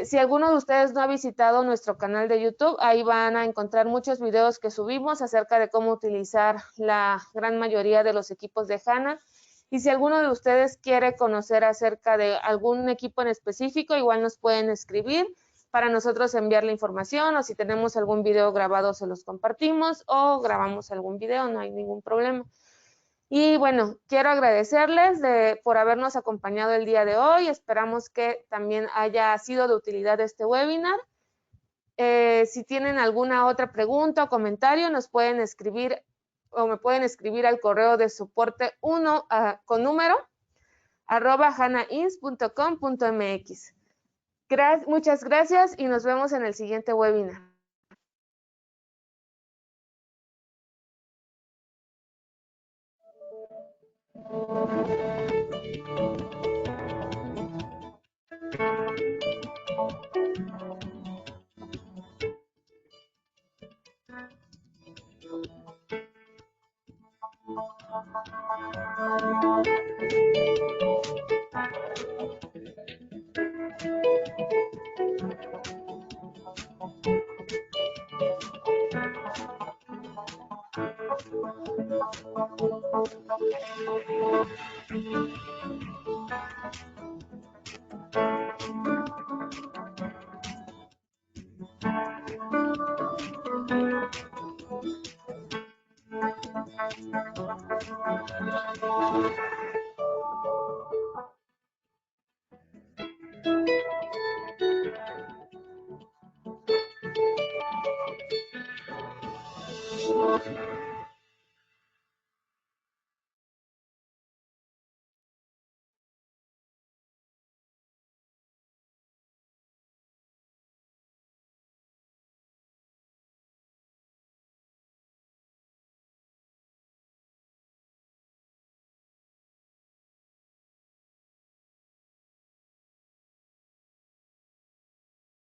Si alguno de ustedes no ha visitado nuestro canal de YouTube, ahí van a encontrar muchos videos que subimos acerca de cómo utilizar la gran mayoría de los equipos de HANA. Y si alguno de ustedes quiere conocer acerca de algún equipo en específico, igual nos pueden escribir para nosotros enviar la información, o si tenemos algún video grabado se los compartimos o grabamos algún video, no hay ningún problema. Y bueno, quiero agradecerles por habernos acompañado el día de hoy. Esperamos que también haya sido de utilidad este webinar. Si tienen alguna otra pregunta o comentario, nos pueden escribir o me pueden escribir al correo de soporte 1 con número @hanains.com.mx. Muchas gracias y nos vemos en el siguiente webinar.